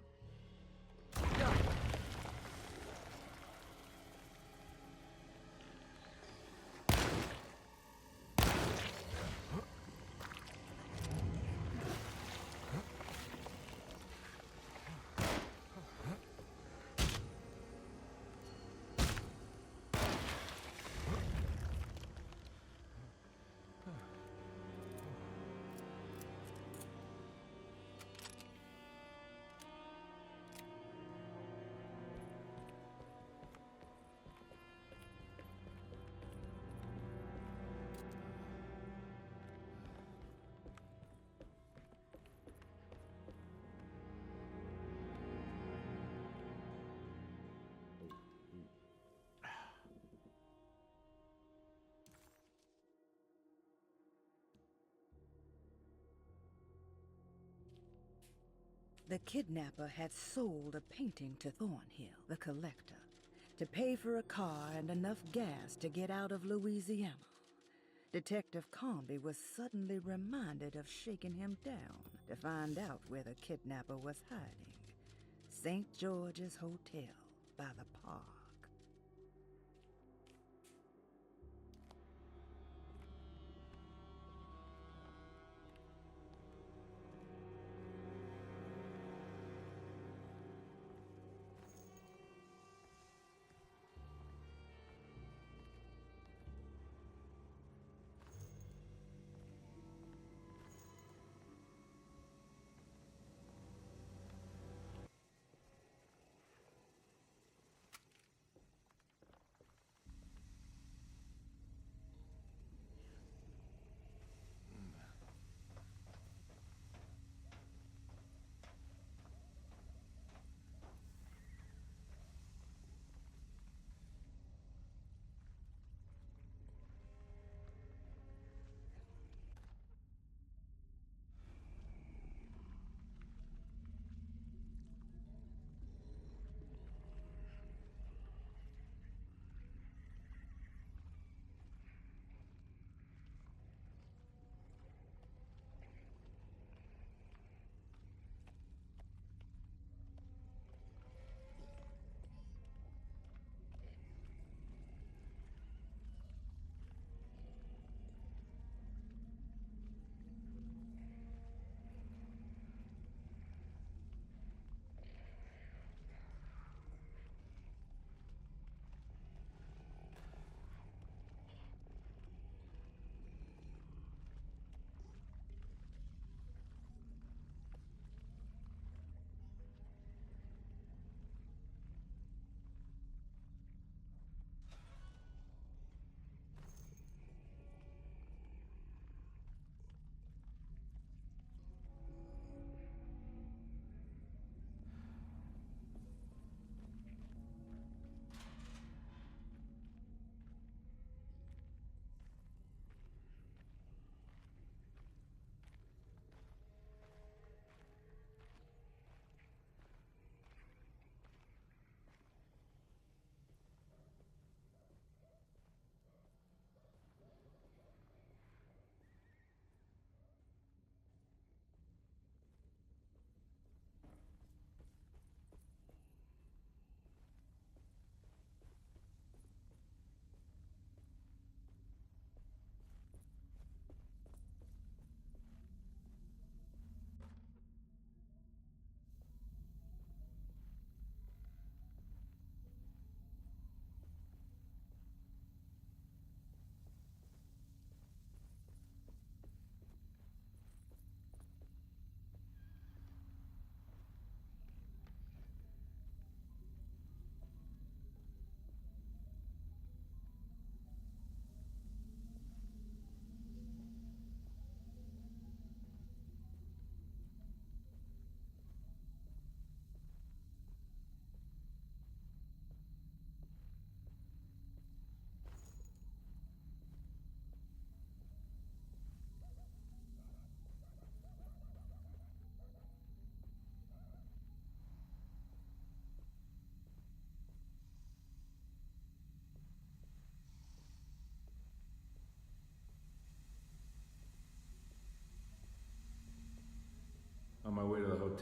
The kidnapper had sold a painting to Thornhill, the collector, to pay for a car and enough gas to get out of Louisiana. Detective Carnby was suddenly reminded of shaking him down to find out where the kidnapper was hiding. St. George's Hotel by the park.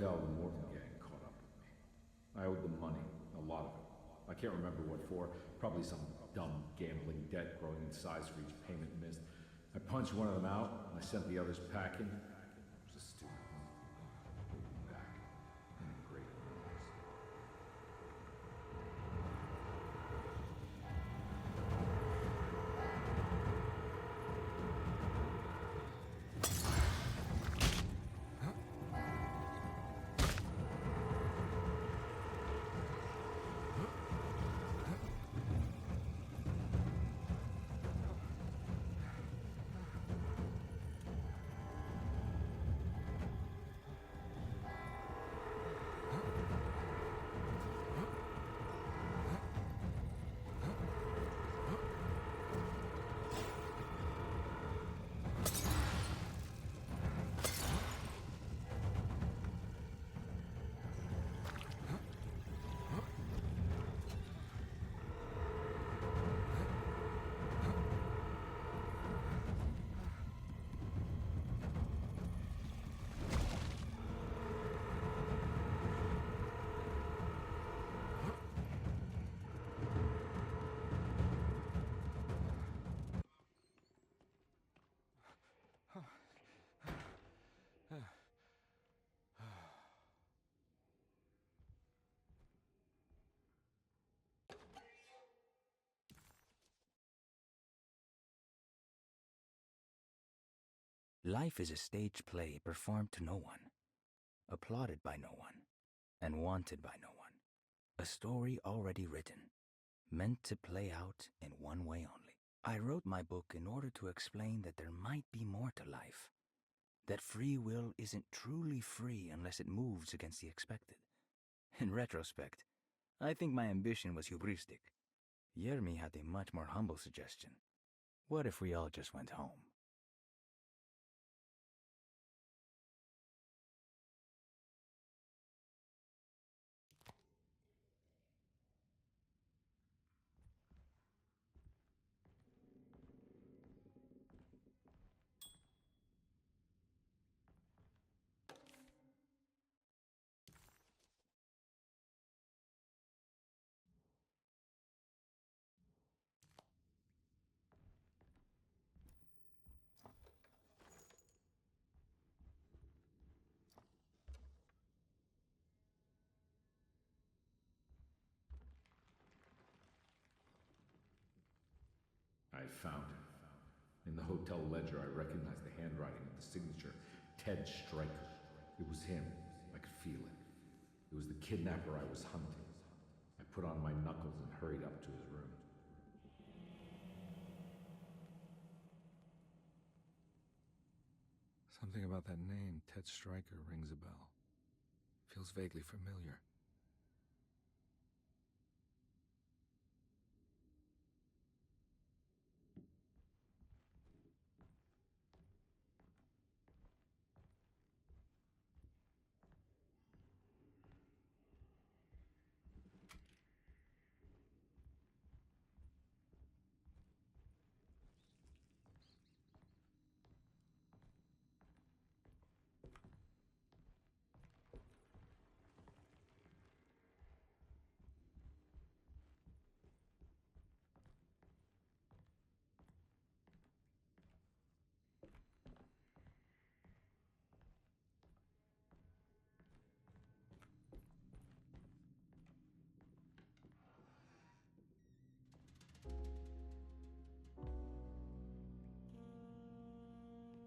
hotel, the Morton gang caught up with me. I owed them money, a lot of it. I can't remember what for, probably some dumb gambling debt growing in size for each payment missed. I punched one of them out, and I sent the others packing. It was a stupid move. Looking back, in a great remorse. Life is a stage play performed to no one, applauded by no one, and wanted by no one. A story already written, meant to play out in one way only. I wrote my book in order to explain that there might be more to life, that free will isn't truly free unless it moves against the expected. In retrospect, I think my ambition was hubristic. Yermi had a much more humble suggestion. What if we all just went home? I found him. In the hotel ledger, I recognized the handwriting of the signature, Ted Stryker. It was him. I could feel it. It was the kidnapper I was hunting. I put on my knuckles and hurried up to his room. Something about that name, Ted Stryker, rings a bell. Feels vaguely familiar.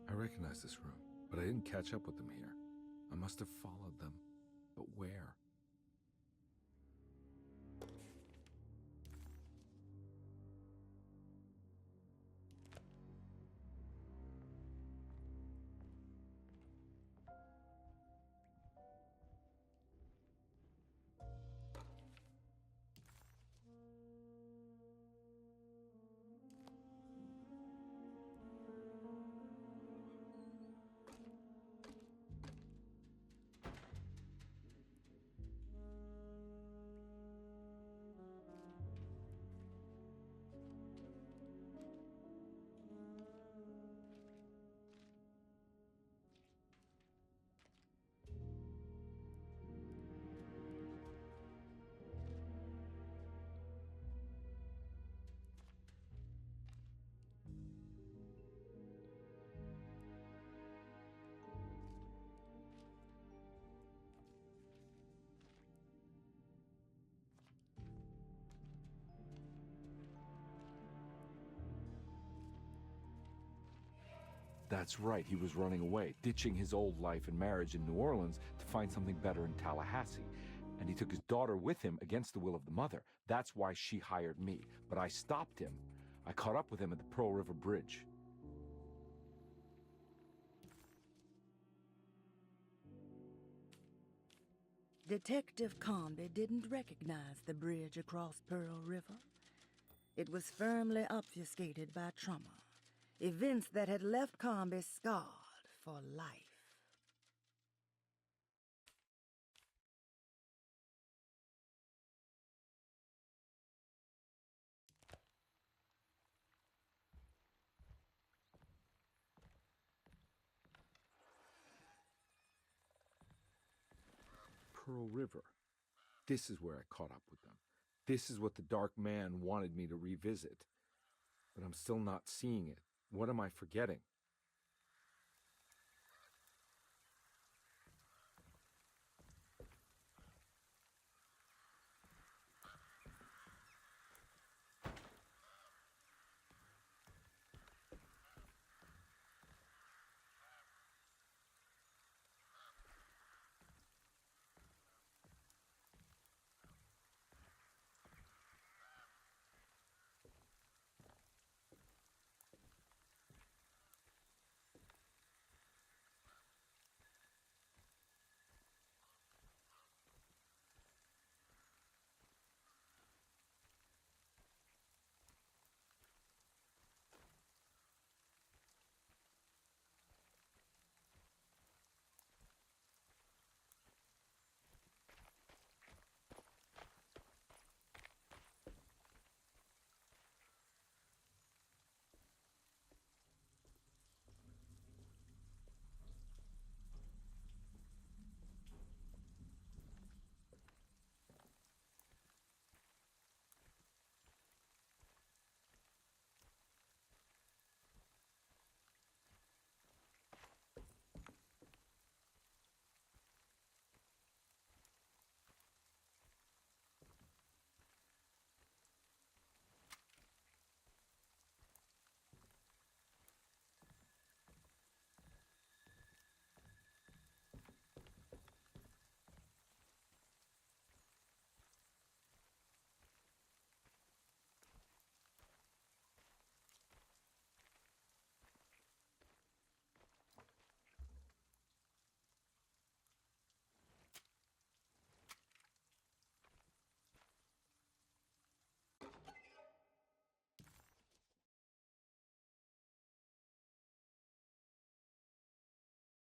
I recognize this room, but I didn't catch up with them here. I must have followed them. But where? That's right, he was running away, ditching his old life and marriage in New Orleans to find something better in Tallahassee. And he took his daughter with him against the will of the mother. That's why she hired me. But I stopped him. I caught up with him at the Pearl River Bridge. Detective Carnby didn't recognize the bridge across Pearl River. It was firmly obfuscated by trauma, events that had left Carnby scarred for life. Pearl River. This is where I caught up with them. This is what the Dark Man wanted me to revisit. But I'm still not seeing it. What am I forgetting?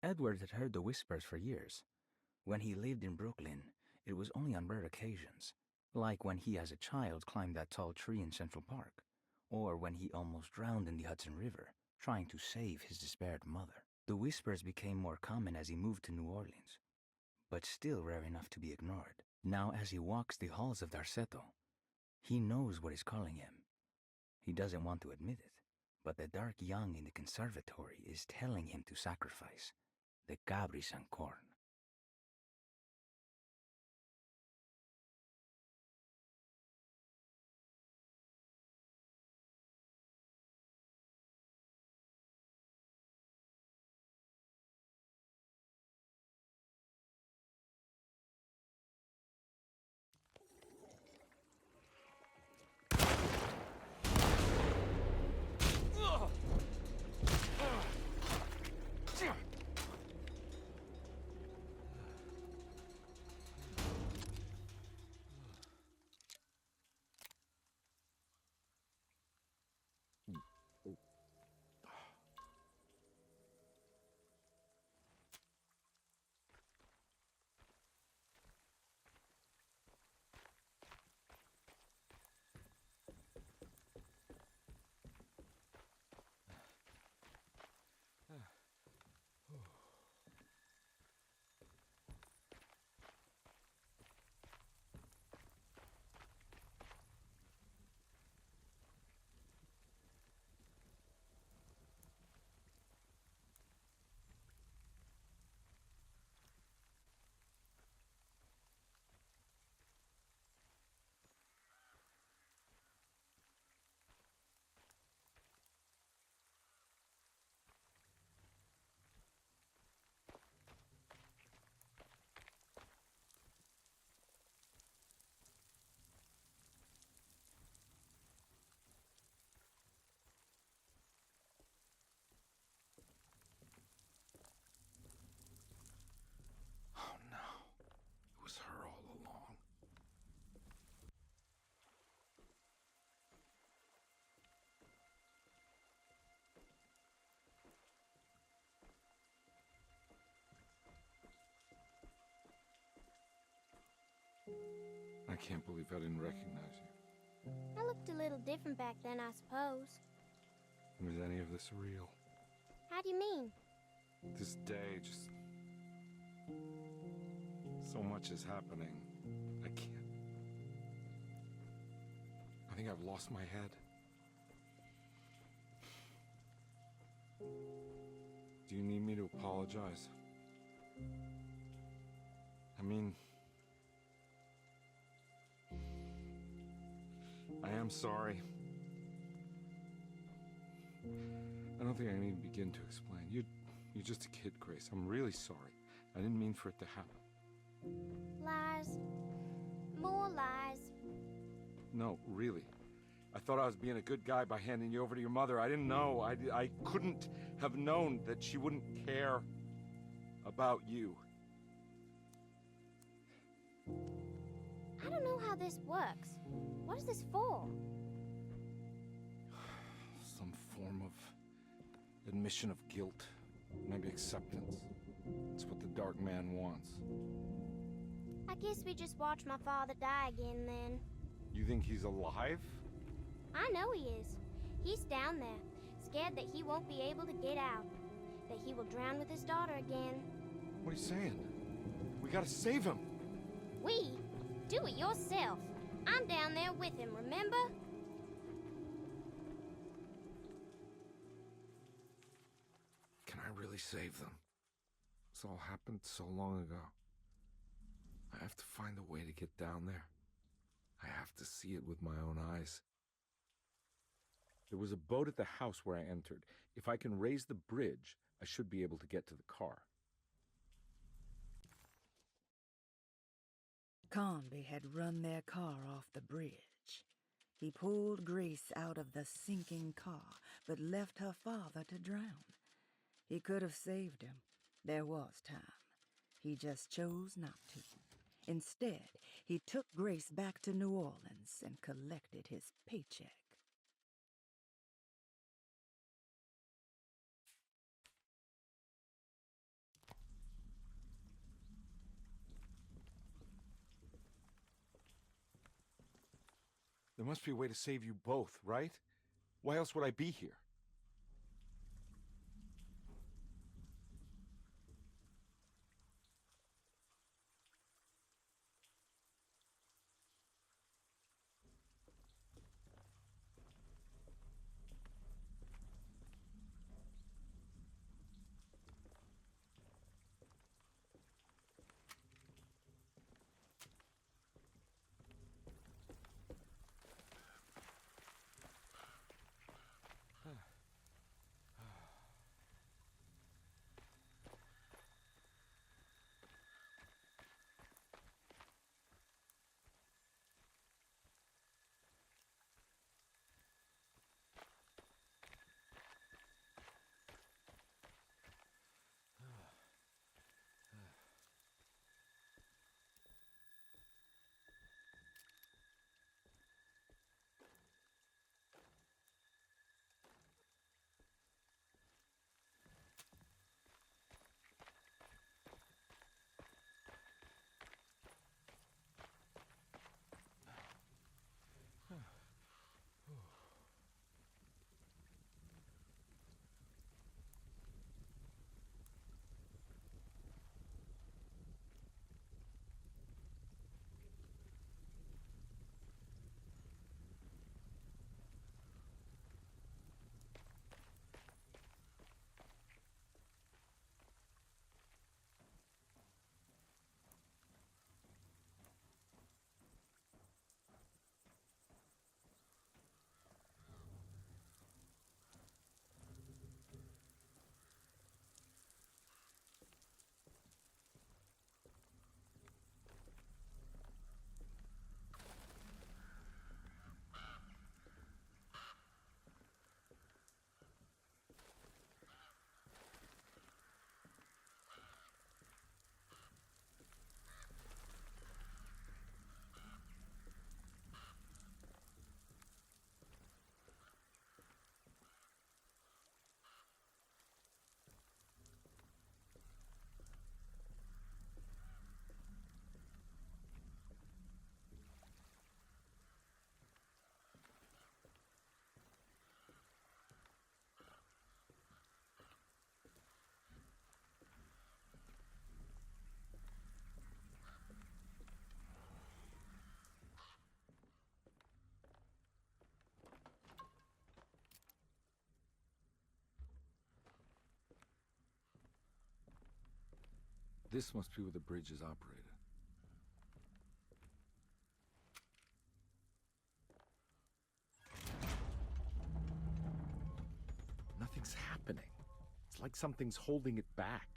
Edward had heard the whispers for years. When he lived in Brooklyn, it was only on rare occasions, like when he as a child climbed that tall tree in Central Park, or when he almost drowned in the Hudson River, trying to save his despaired mother. The whispers became more common as he moved to New Orleans, but still rare enough to be ignored. Now as he walks the halls of Darceto, he knows what is calling him. He doesn't want to admit it, but the dark young in the conservatory is telling him to sacrifice the cabris and corn. I can't believe I didn't recognize you. I looked a little different back then, I suppose. Was any of this real? How do you mean? This day, just... so much is happening. I can't... I think I've lost my head. Do you need me to apologize? I mean... I am sorry. I don't think I need to begin to explain. You're just a kid, Grace. I'm really sorry. I didn't mean for it to happen. Lies. More lies. No, really. I thought I was being a good guy by handing you over to your mother. I didn't know. I couldn't have known that she wouldn't care about you. I don't know how this works. What is this for? Some form of admission of guilt. Maybe acceptance. It's what the Dark Man wants. I guess we just watch my father die again then. You think he's alive? I know he is. He's down there, scared that he won't be able to get out. That he will drown with his daughter again. What are you saying? We gotta save him! We? Do it yourself. I'm down there with him, remember? Can I really save them? This all happened so long ago. I have to find a way to get down there. I have to see it with my own eyes. There was a boat at the house where I entered. If I can raise the bridge, I should be able to get to the car. Carnby had run their car off the bridge. He pulled Grace out of the sinking car, but left her father to drown. He could have saved him. There was time. He just chose not to. Instead, he took Grace back to New Orleans and collected his paycheck. There must be a way to save you both, right? Why else would I be here? This must be where the bridge is operated. Nothing's happening. It's like something's holding it back.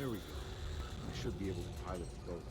There we go. I should be able to pilot the boat.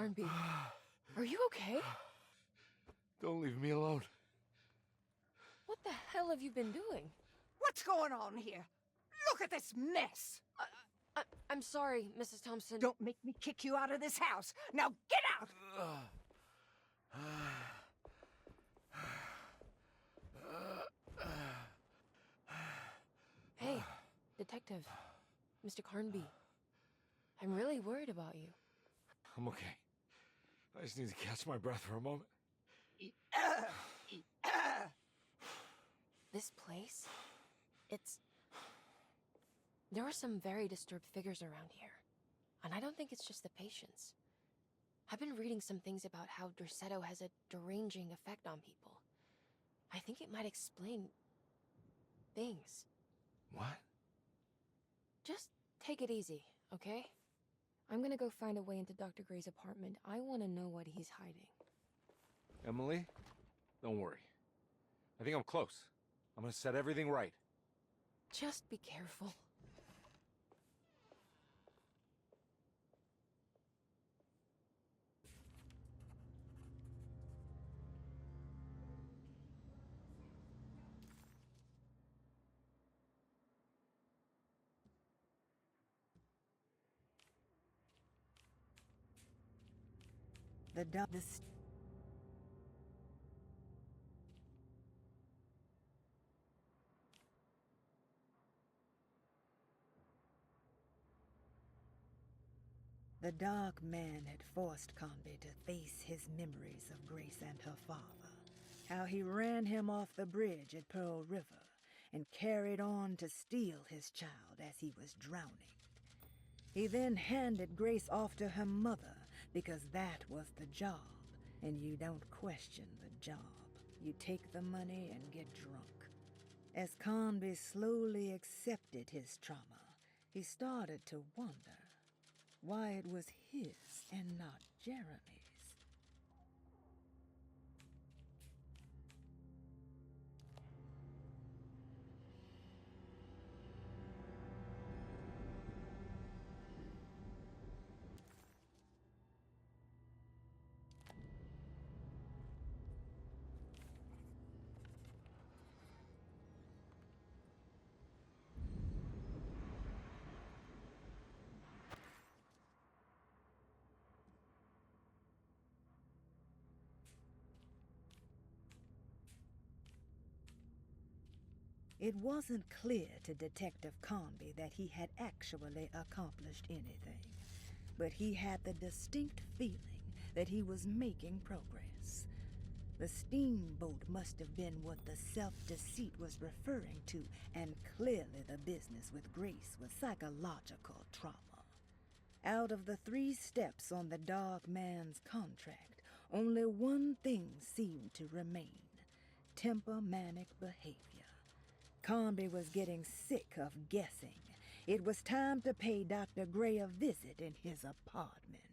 Carnby, are you okay? Don't leave me alone. What the hell have you been doing? What's going on here? Look at this mess! I'm sorry, Mrs. Thompson. Don't make me kick you out of this house. Now get out! Hey, Detective. Mr. Carnby. I'm really worried about you. I'm okay. I just need to catch my breath for a moment. This place? There are some very disturbed figures around here. And I don't think it's just the patients. I've been reading some things about how Derceto has a deranging effect on people. I think it might explain things. What? Just take it easy, okay? I'm gonna go find a way into Dr. Gray's apartment. I want to know what he's hiding. Emily, don't worry. I think I'm close. I'm gonna set everything right. Just be careful. The dark man had forced Carnby to face his memories of Grace and her father, how he ran him off the bridge at Pearl River and carried on to steal his child as he was drowning. He then handed Grace off to her mother because that was the job, and you don't question the job. You take the money and get drunk. As Carnby slowly accepted his trauma, he started to wonder why it was his and not Jeremy's. It wasn't clear to Detective Carnby that he had actually accomplished anything, but he had the distinct feeling that he was making progress. The steamboat must have been what the self-deceit was referring to, and clearly the business with Grace was psychological trauma. Out of the 3 steps on the dark man's contract, only one thing seemed to remain: temper-manic behavior. Carnby was getting sick of guessing. It was time to pay Dr. Gray a visit in his apartment.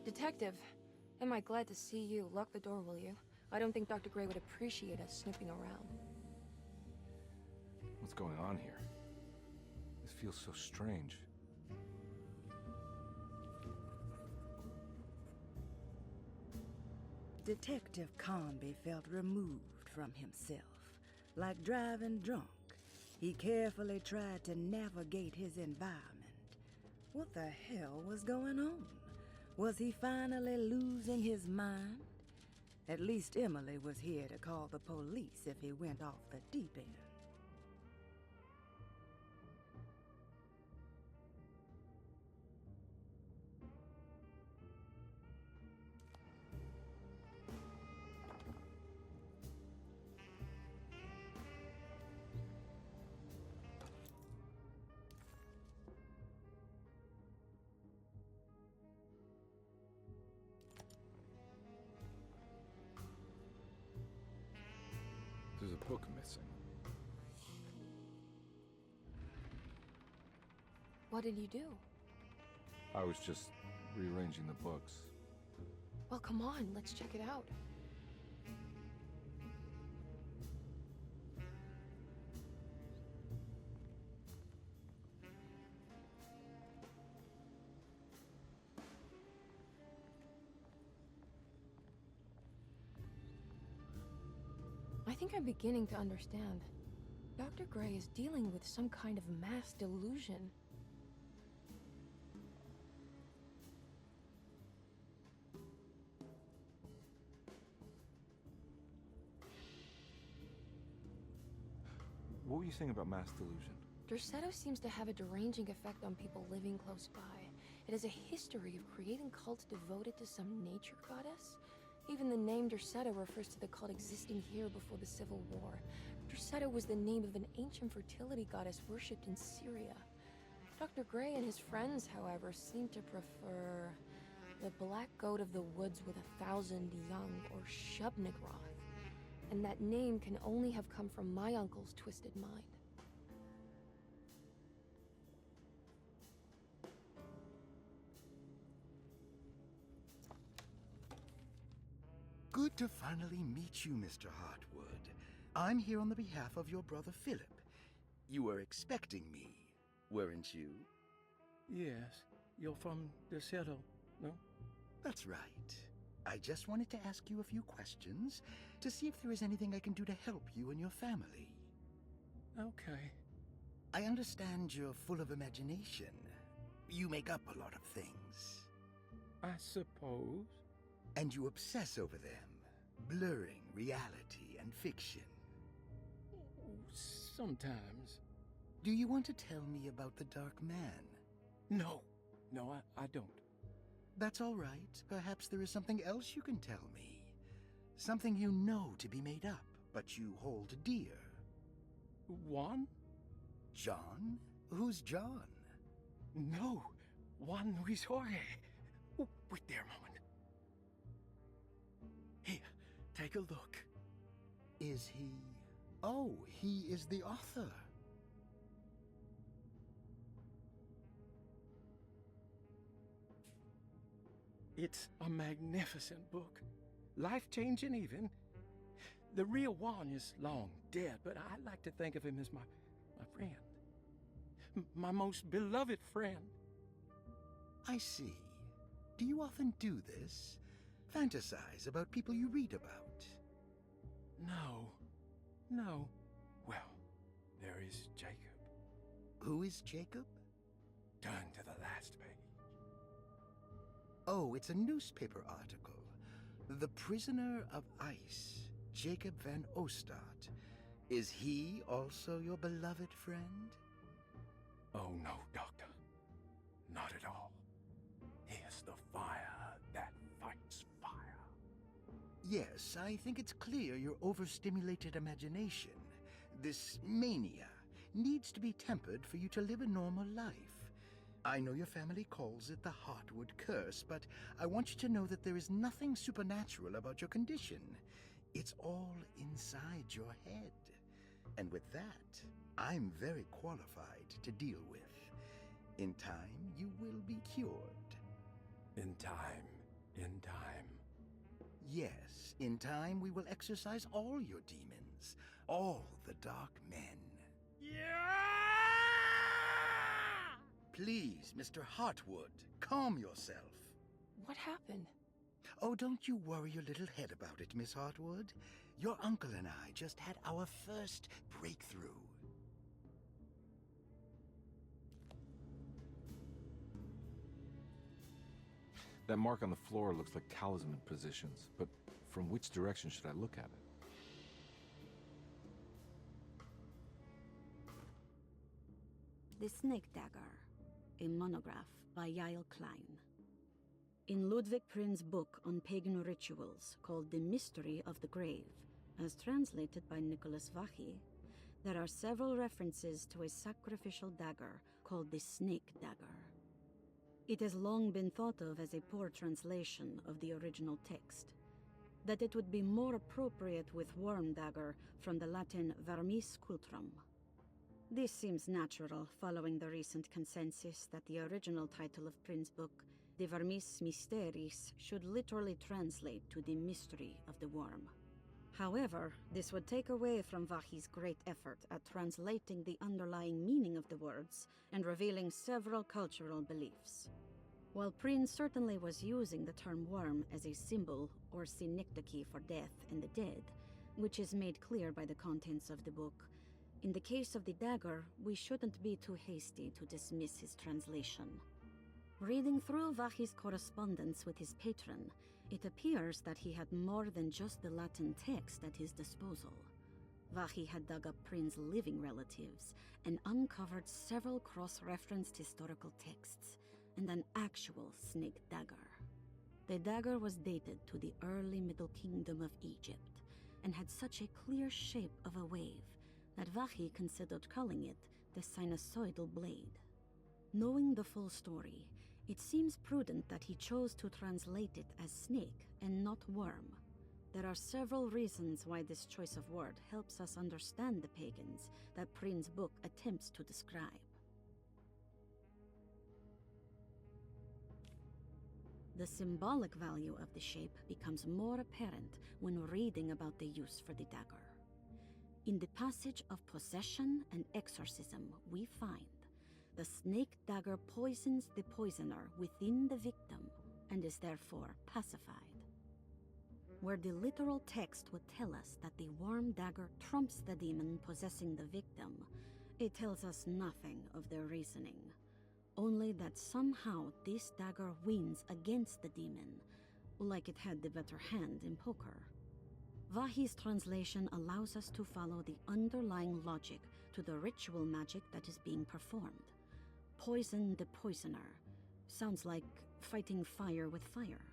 Detective, am I glad to see you. Lock the door, will you? I don't think Dr. Gray would appreciate us snooping around. What's going on here? This feels so strange. Detective Carnby felt removed from himself, like driving drunk. He carefully tried to navigate his environment. What the hell was going on? Was he finally losing his mind? At least Emily was here to call the police if he went off the deep end. a book missing. What did you do? I was just rearranging the books. Well, come on, let's check it out. I think I'm beginning to understand. Dr. Gray is dealing with some kind of mass delusion. What were you saying about mass delusion? Derceto seems to have a deranging effect on people living close by. It has a history of creating cults devoted to some nature goddess. Even the name Derceto refers to the cult existing here before the Civil War. Derceto was the name of an ancient fertility goddess worshipped in Syria. Dr. Gray and his friends, however, seem to prefer the black goat of the woods with 1,000 young, or Shub-Nigroth. And that name can only have come from my uncle's twisted mind. Good to finally meet you, Mr. Hartwood. I'm here on the behalf of your brother Philip. You were expecting me, weren't you? Yes. You're from Derceto, no? That's right. I just wanted to ask you a few questions to see if there is anything I can do to help you and your family. Okay. I understand you're full of imagination. You make up a lot of things. I suppose. And you obsess over them, blurring reality and fiction. Sometimes. Do you want to tell me about the Dark Man? No. No, I don't. That's all right. Perhaps there is something else you can tell me. Something you know to be made up, but you hold dear. Juan? John? Who's John? No. Juan Luis Jorge. Oh, wait there a moment. Here, take a look. Is he... Oh, he is the author. It's a magnificent book. Life-changing even. The real Juan is long dead, but I like to think of him as my friend. My most beloved friend. I see. Do you often do this? Fantasize about people you read about? No. Well, there is Jacob. Who is Jacob? Turn to the last page. Oh, it's a newspaper article. The Prisoner of Ice, Jacob van Ostad. Is he also your beloved friend? Oh, no, Doctor. Not at all. He is the fire that fights fire. Yes, I think it's clear your overstimulated imagination, this mania, needs to be tempered for you to live a normal life. I know your family calls it the Hartwood curse, but I want you to know that there is nothing supernatural about your condition. It's all inside your head. And with that, I'm very qualified to deal with. In time, you will be cured. In time. Yes, in time we will exorcise all your demons, all the dark men. Yeah! Please, Mr. Hartwood, calm yourself. What happened? Oh, don't you worry your little head about it, Miss Hartwood. Your uncle and I just had our first breakthrough. That mark on the floor looks like talisman positions, but from which direction should I look at it? The Snake Dagger, a monograph by Yael Klein. In Ludwig Prin's book on pagan rituals called The Mystery of the Grave, as translated by Nicholas Vachy, there are several references to a sacrificial dagger called the Snake Dagger. It has long been thought of as a poor translation of the original text. that it would be more appropriate with worm dagger from the Latin vermis cultrum. This seems natural following the recent consensus that the original title of Prin's book, De Vermis Mysteris, should literally translate to the mystery of the worm. However, this would take away from Vahi's great effort at translating the underlying meaning of the words and revealing several cultural beliefs. While Prin certainly was using the term worm as a symbol or synecdoche for death and the dead, which is made clear by the contents of the book, in the case of the dagger, we shouldn't be too hasty to dismiss his translation. Reading through Vahi's correspondence with his patron, it appears that he had more than just the Latin text at his disposal. Vahi had dug up Prin's living relatives and uncovered several cross-referenced historical texts and an actual snake dagger. The dagger was dated to the early Middle Kingdom of Egypt and had such a clear shape of a wave that Vahi considered calling it the sinusoidal blade. Knowing the full story, it seems prudent that he chose to translate it as snake and not worm. There are several reasons why this choice of word helps us understand the pagans that Prin's book attempts to describe. The symbolic value of the shape becomes more apparent when reading about the use for the dagger. In the passage of possession and exorcism, we find the snake dagger poisons the poisoner within the victim and is therefore pacified. Where the literal text would tell us that the worm dagger trumps the demon possessing the victim, it tells us nothing of their reasoning, only that somehow this dagger wins against the demon, like it had the better hand in poker. Vahi's translation allows us to follow the underlying logic to the ritual magic that is being performed. Poison the poisoner sounds like fighting fire with fire.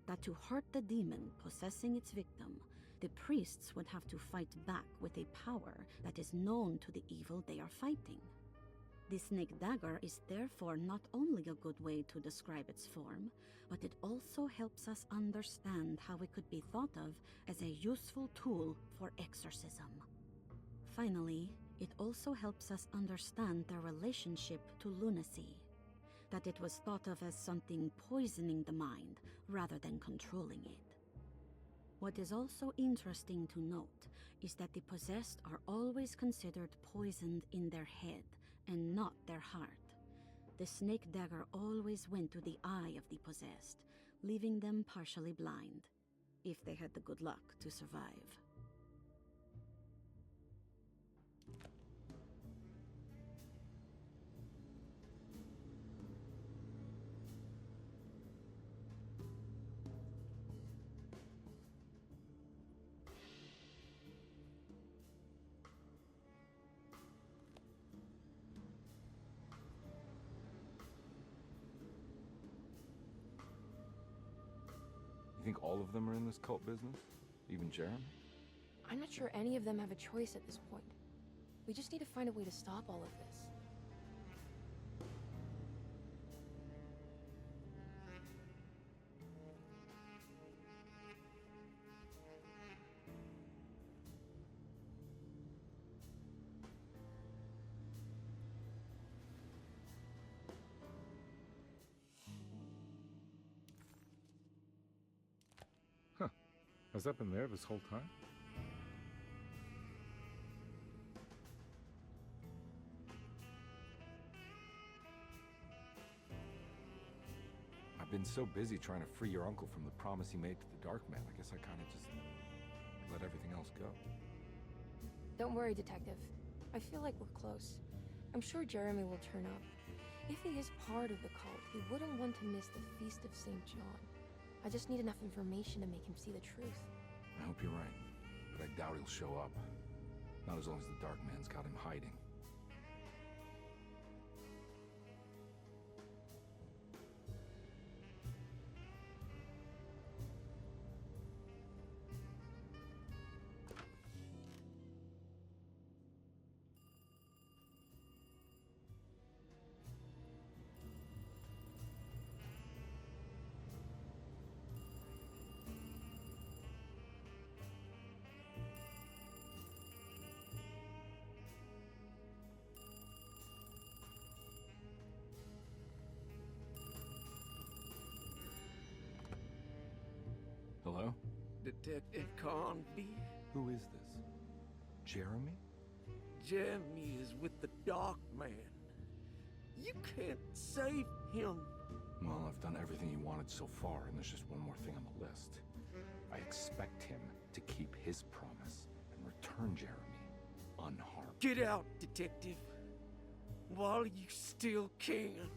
That to hurt the demon possessing its victim, the priests would have to fight back with a power that is known to the evil they are fighting. The snake dagger is therefore not only a good way to describe its form, but it also helps us understand how it could be thought of as a useful tool for exorcism. Finally, it also helps us understand their relationship to lunacy, that it was thought of as something poisoning the mind rather than controlling it. What is also interesting to note is that the possessed are always considered poisoned in their head and not their heart. The snake dagger always went to the eye of the possessed, leaving them partially blind, if they had the good luck to survive. You think all of them are in this cult business? Even Jeremy? I'm not sure any of them have a choice at this point. We just need to find a way to stop all of this. Huh. Has that been there this whole time? I've been so busy trying to free your uncle from the promise he made to the Dark Man, I guess I kind of just let everything else go. Don't worry, Detective. I feel like we're close. I'm sure Jeremy will turn up. If he is part of the cult, he wouldn't want to miss the Feast of St. John. I just need enough information to make him see the truth. I hope you're right, but I doubt he'll show up. Not as long as the Dark Man's got him hiding. Detective Carnby. Who is this? Jeremy? Jeremy is with the Dark Man. You can't save him. Well, I've done everything he wanted so far, and there's just one more thing on the list. I expect him to keep his promise and return Jeremy unharmed. Get out, Detective, while you still can.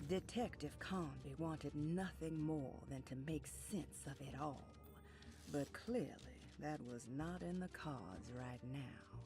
Detective Carnby wanted nothing more than to make sense of it all. But clearly, that was not in the cards right now.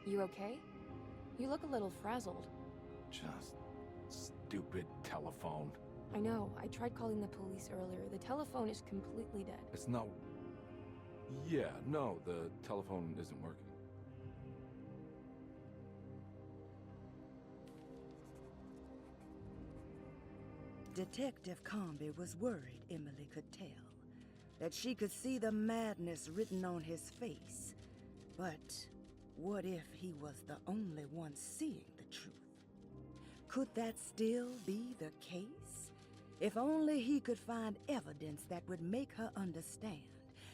You okay? You look a little frazzled. Just stupid telephone. I know. I tried calling the police earlier. The telephone is completely dead. It's not... Yeah, no, the telephone isn't working. Detective Carnby was worried Emily could tell, that she could see the madness written on his face. But what if he was the only one seeing the truth? Could that still be the case? If only he could find evidence that would make her understand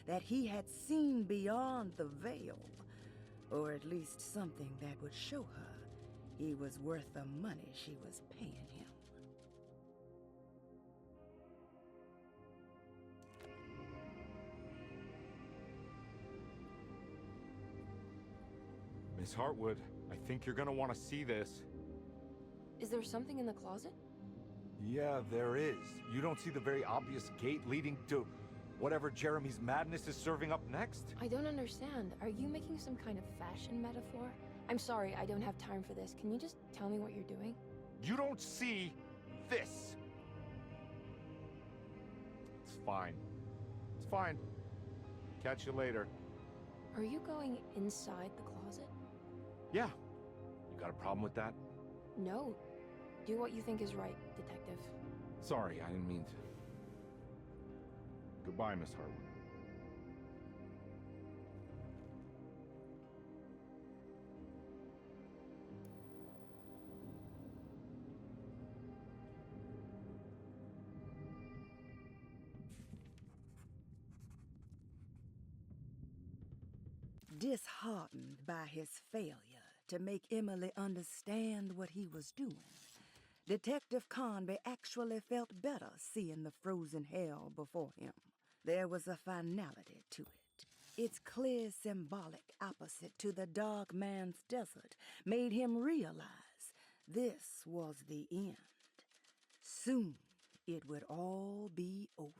that he had seen beyond the veil, or at least something that would show her he was worth the money she was paying him. Miss Hartwood, I think you're gonna want to see this. Is there something in the closet? Yeah, there is. You don't see the very obvious gate leading to whatever Jeremy's madness is serving up next? I don't understand. Are you making some kind of fashion metaphor? I'm sorry, I don't have time for this. Can you just tell me what you're doing? You don't see this. It's fine. It's fine. Catch you later. Are you going inside the closet? Yeah. You got a problem with that? No. Do what you think is right, Detective. Sorry, I didn't mean to. Goodbye, Miss Hartwood. Disheartened by his failure to make Emily understand what he was doing, Detective Carnby actually felt better seeing the frozen hell before him. There was a finality to it. Its clear symbolic opposite to the dark man's desert made him realize this was the end. Soon it would all be over.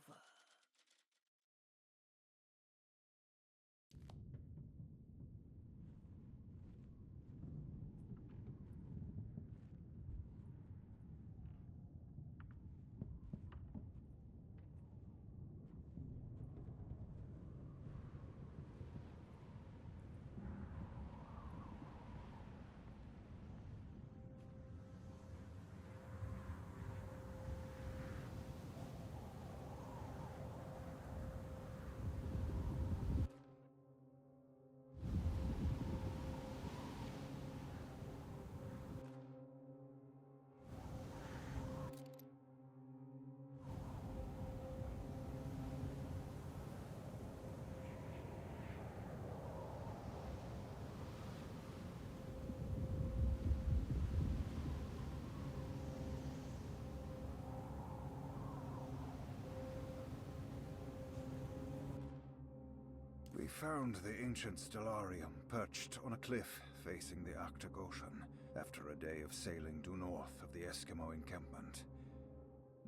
We found the ancient stellarium perched on a cliff facing the Arctic Ocean after a day of sailing due north of the Eskimo encampment.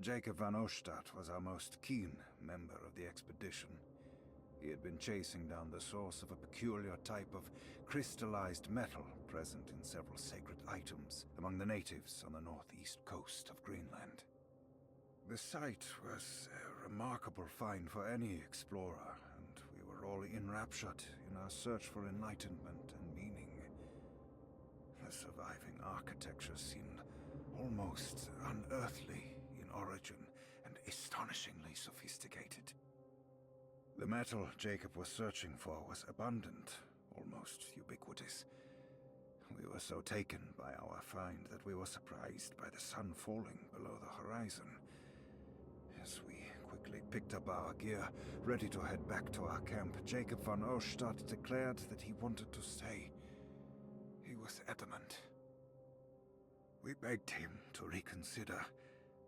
Jacob van Oostad was our most keen member of the expedition. He had been chasing down the source of a peculiar type of crystallized metal present in several sacred items among the natives on the northeast coast of Greenland. The site was a remarkable find for any explorer, and we were all enraptured in our search for enlightenment and meaning. The surviving architecture seemed almost unearthly in origin and astonishingly sophisticated. The metal Jacob was searching for was abundant, almost ubiquitous. We were so taken by our find that we were surprised by the sun falling below the horizon. As we quickly picked up our gear, ready to head back to our camp, Jacob van Oostad declared that he wanted to stay. He was adamant. We begged him to reconsider.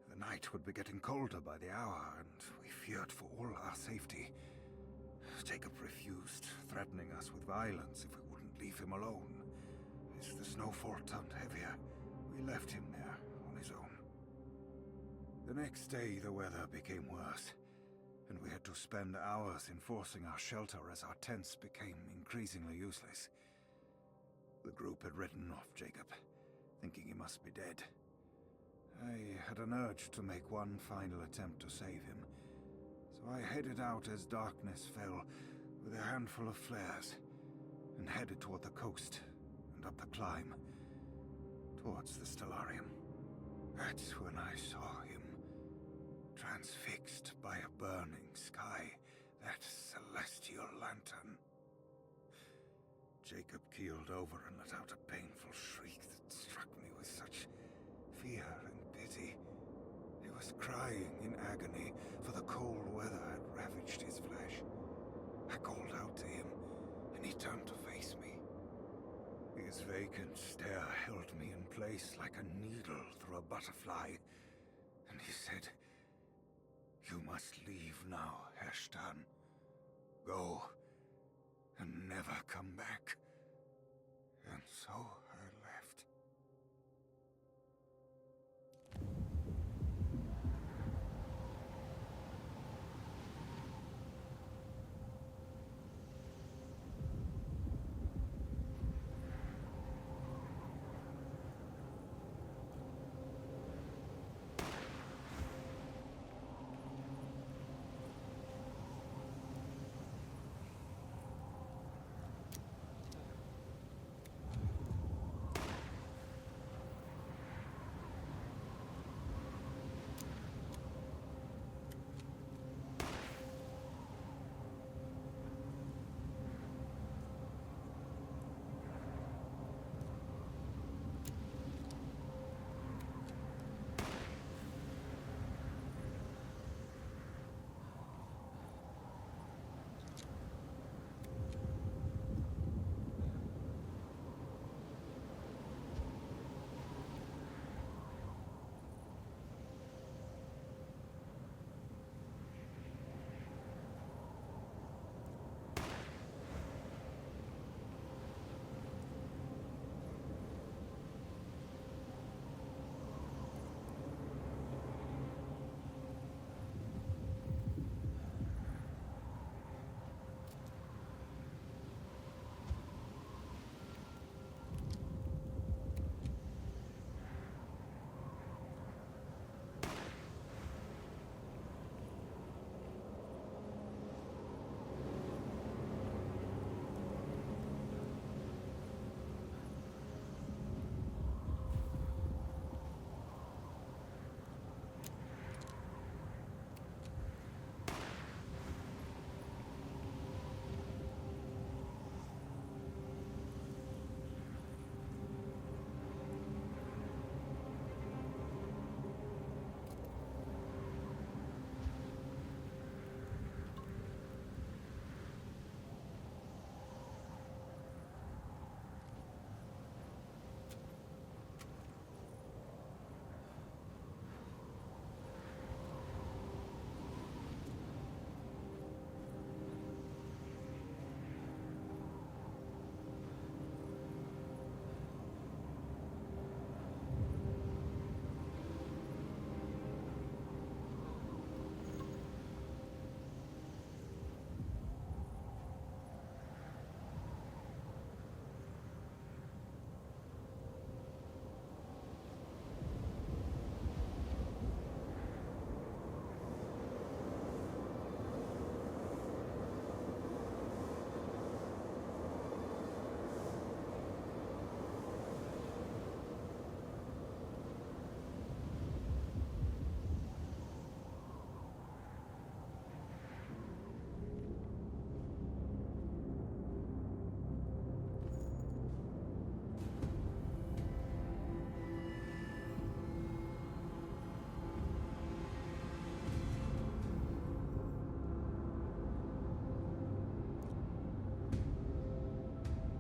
The night would be getting colder by the hour, and we feared for all our safety. Jacob refused, threatening us with violence if we wouldn't leave him alone. As the snowfall turned heavier, we left him there on his own. The next day, the weather became worse, and we had to spend hours enforcing our shelter as our tents became increasingly useless. The group had ridden off Jacob, thinking he must be dead. I had an urge to make one final attempt to save him, so I headed out as darkness fell with a handful of flares and headed toward the coast and up the climb towards the stellarium. That's when I saw him, transfixed by a burning sky, that celestial lantern. Jacob keeled over and let out a painful shriek that struck me with such fear and pity. He was crying in agony, for the cold weather had ravaged his flesh. I called out to him, and he turned to face me. His vacant stare held me in place like a needle through a butterfly, and he said, "You must leave now, Herstan. Go, and never come back." And so I left.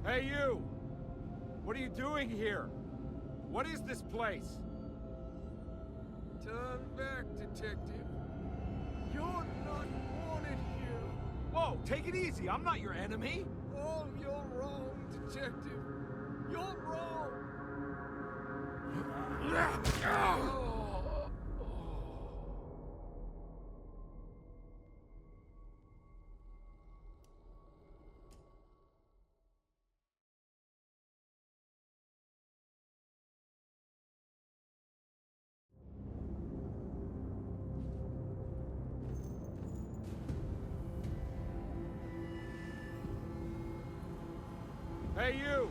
Hey, you! What are you doing here? What is this place? Turn back, detective. You're not wanted here. Whoa, take it easy. I'm not your enemy. Oh, you're wrong, detective. You're wrong. Hey, you!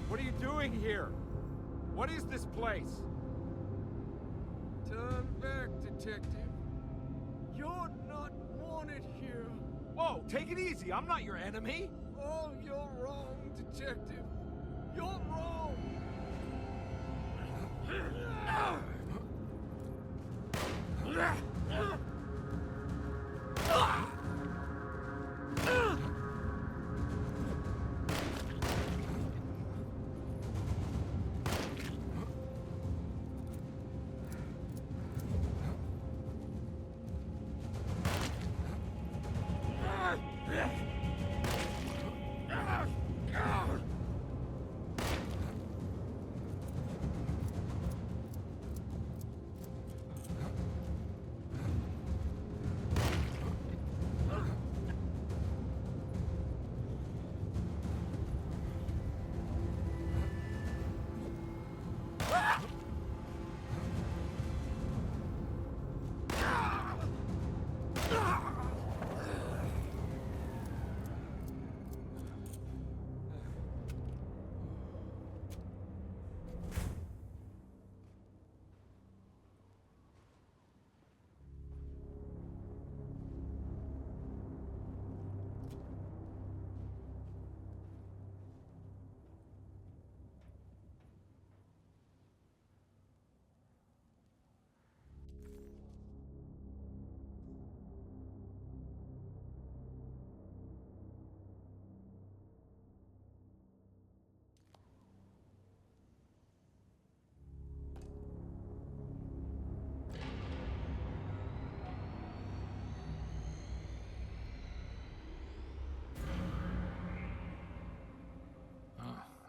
What are you doing here? What is this place? Turn back, detective. You're not wanted here. Whoa, take it easy. I'm not your enemy. Oh, you're wrong, detective. You're wrong.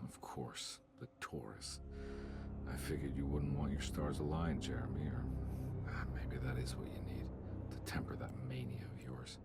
Of course, the Taurus. I figured you wouldn't want your stars aligned, Jeremy, or maybe that is what you need to temper that mania of yours.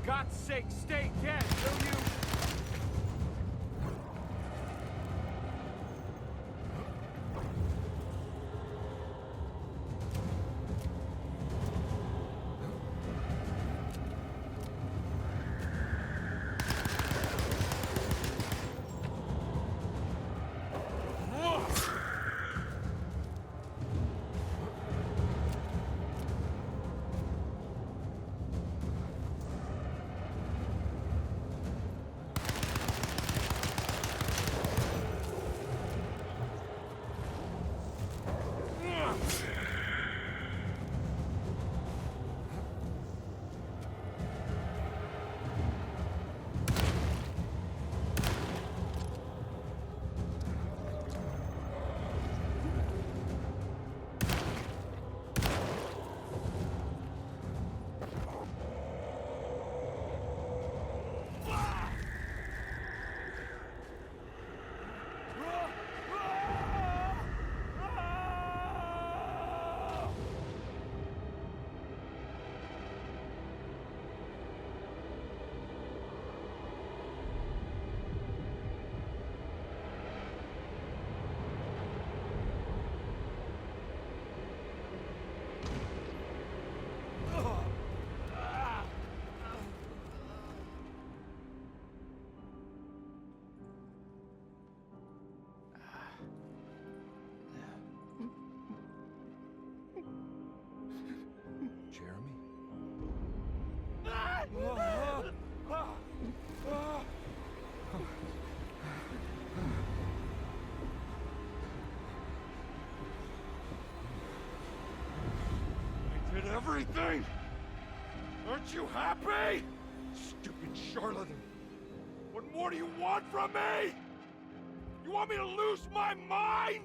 God's sake, stay dead, will you? I did everything! Aren't you happy? Stupid charlatan! What more do you want from me? You want me to lose my mind?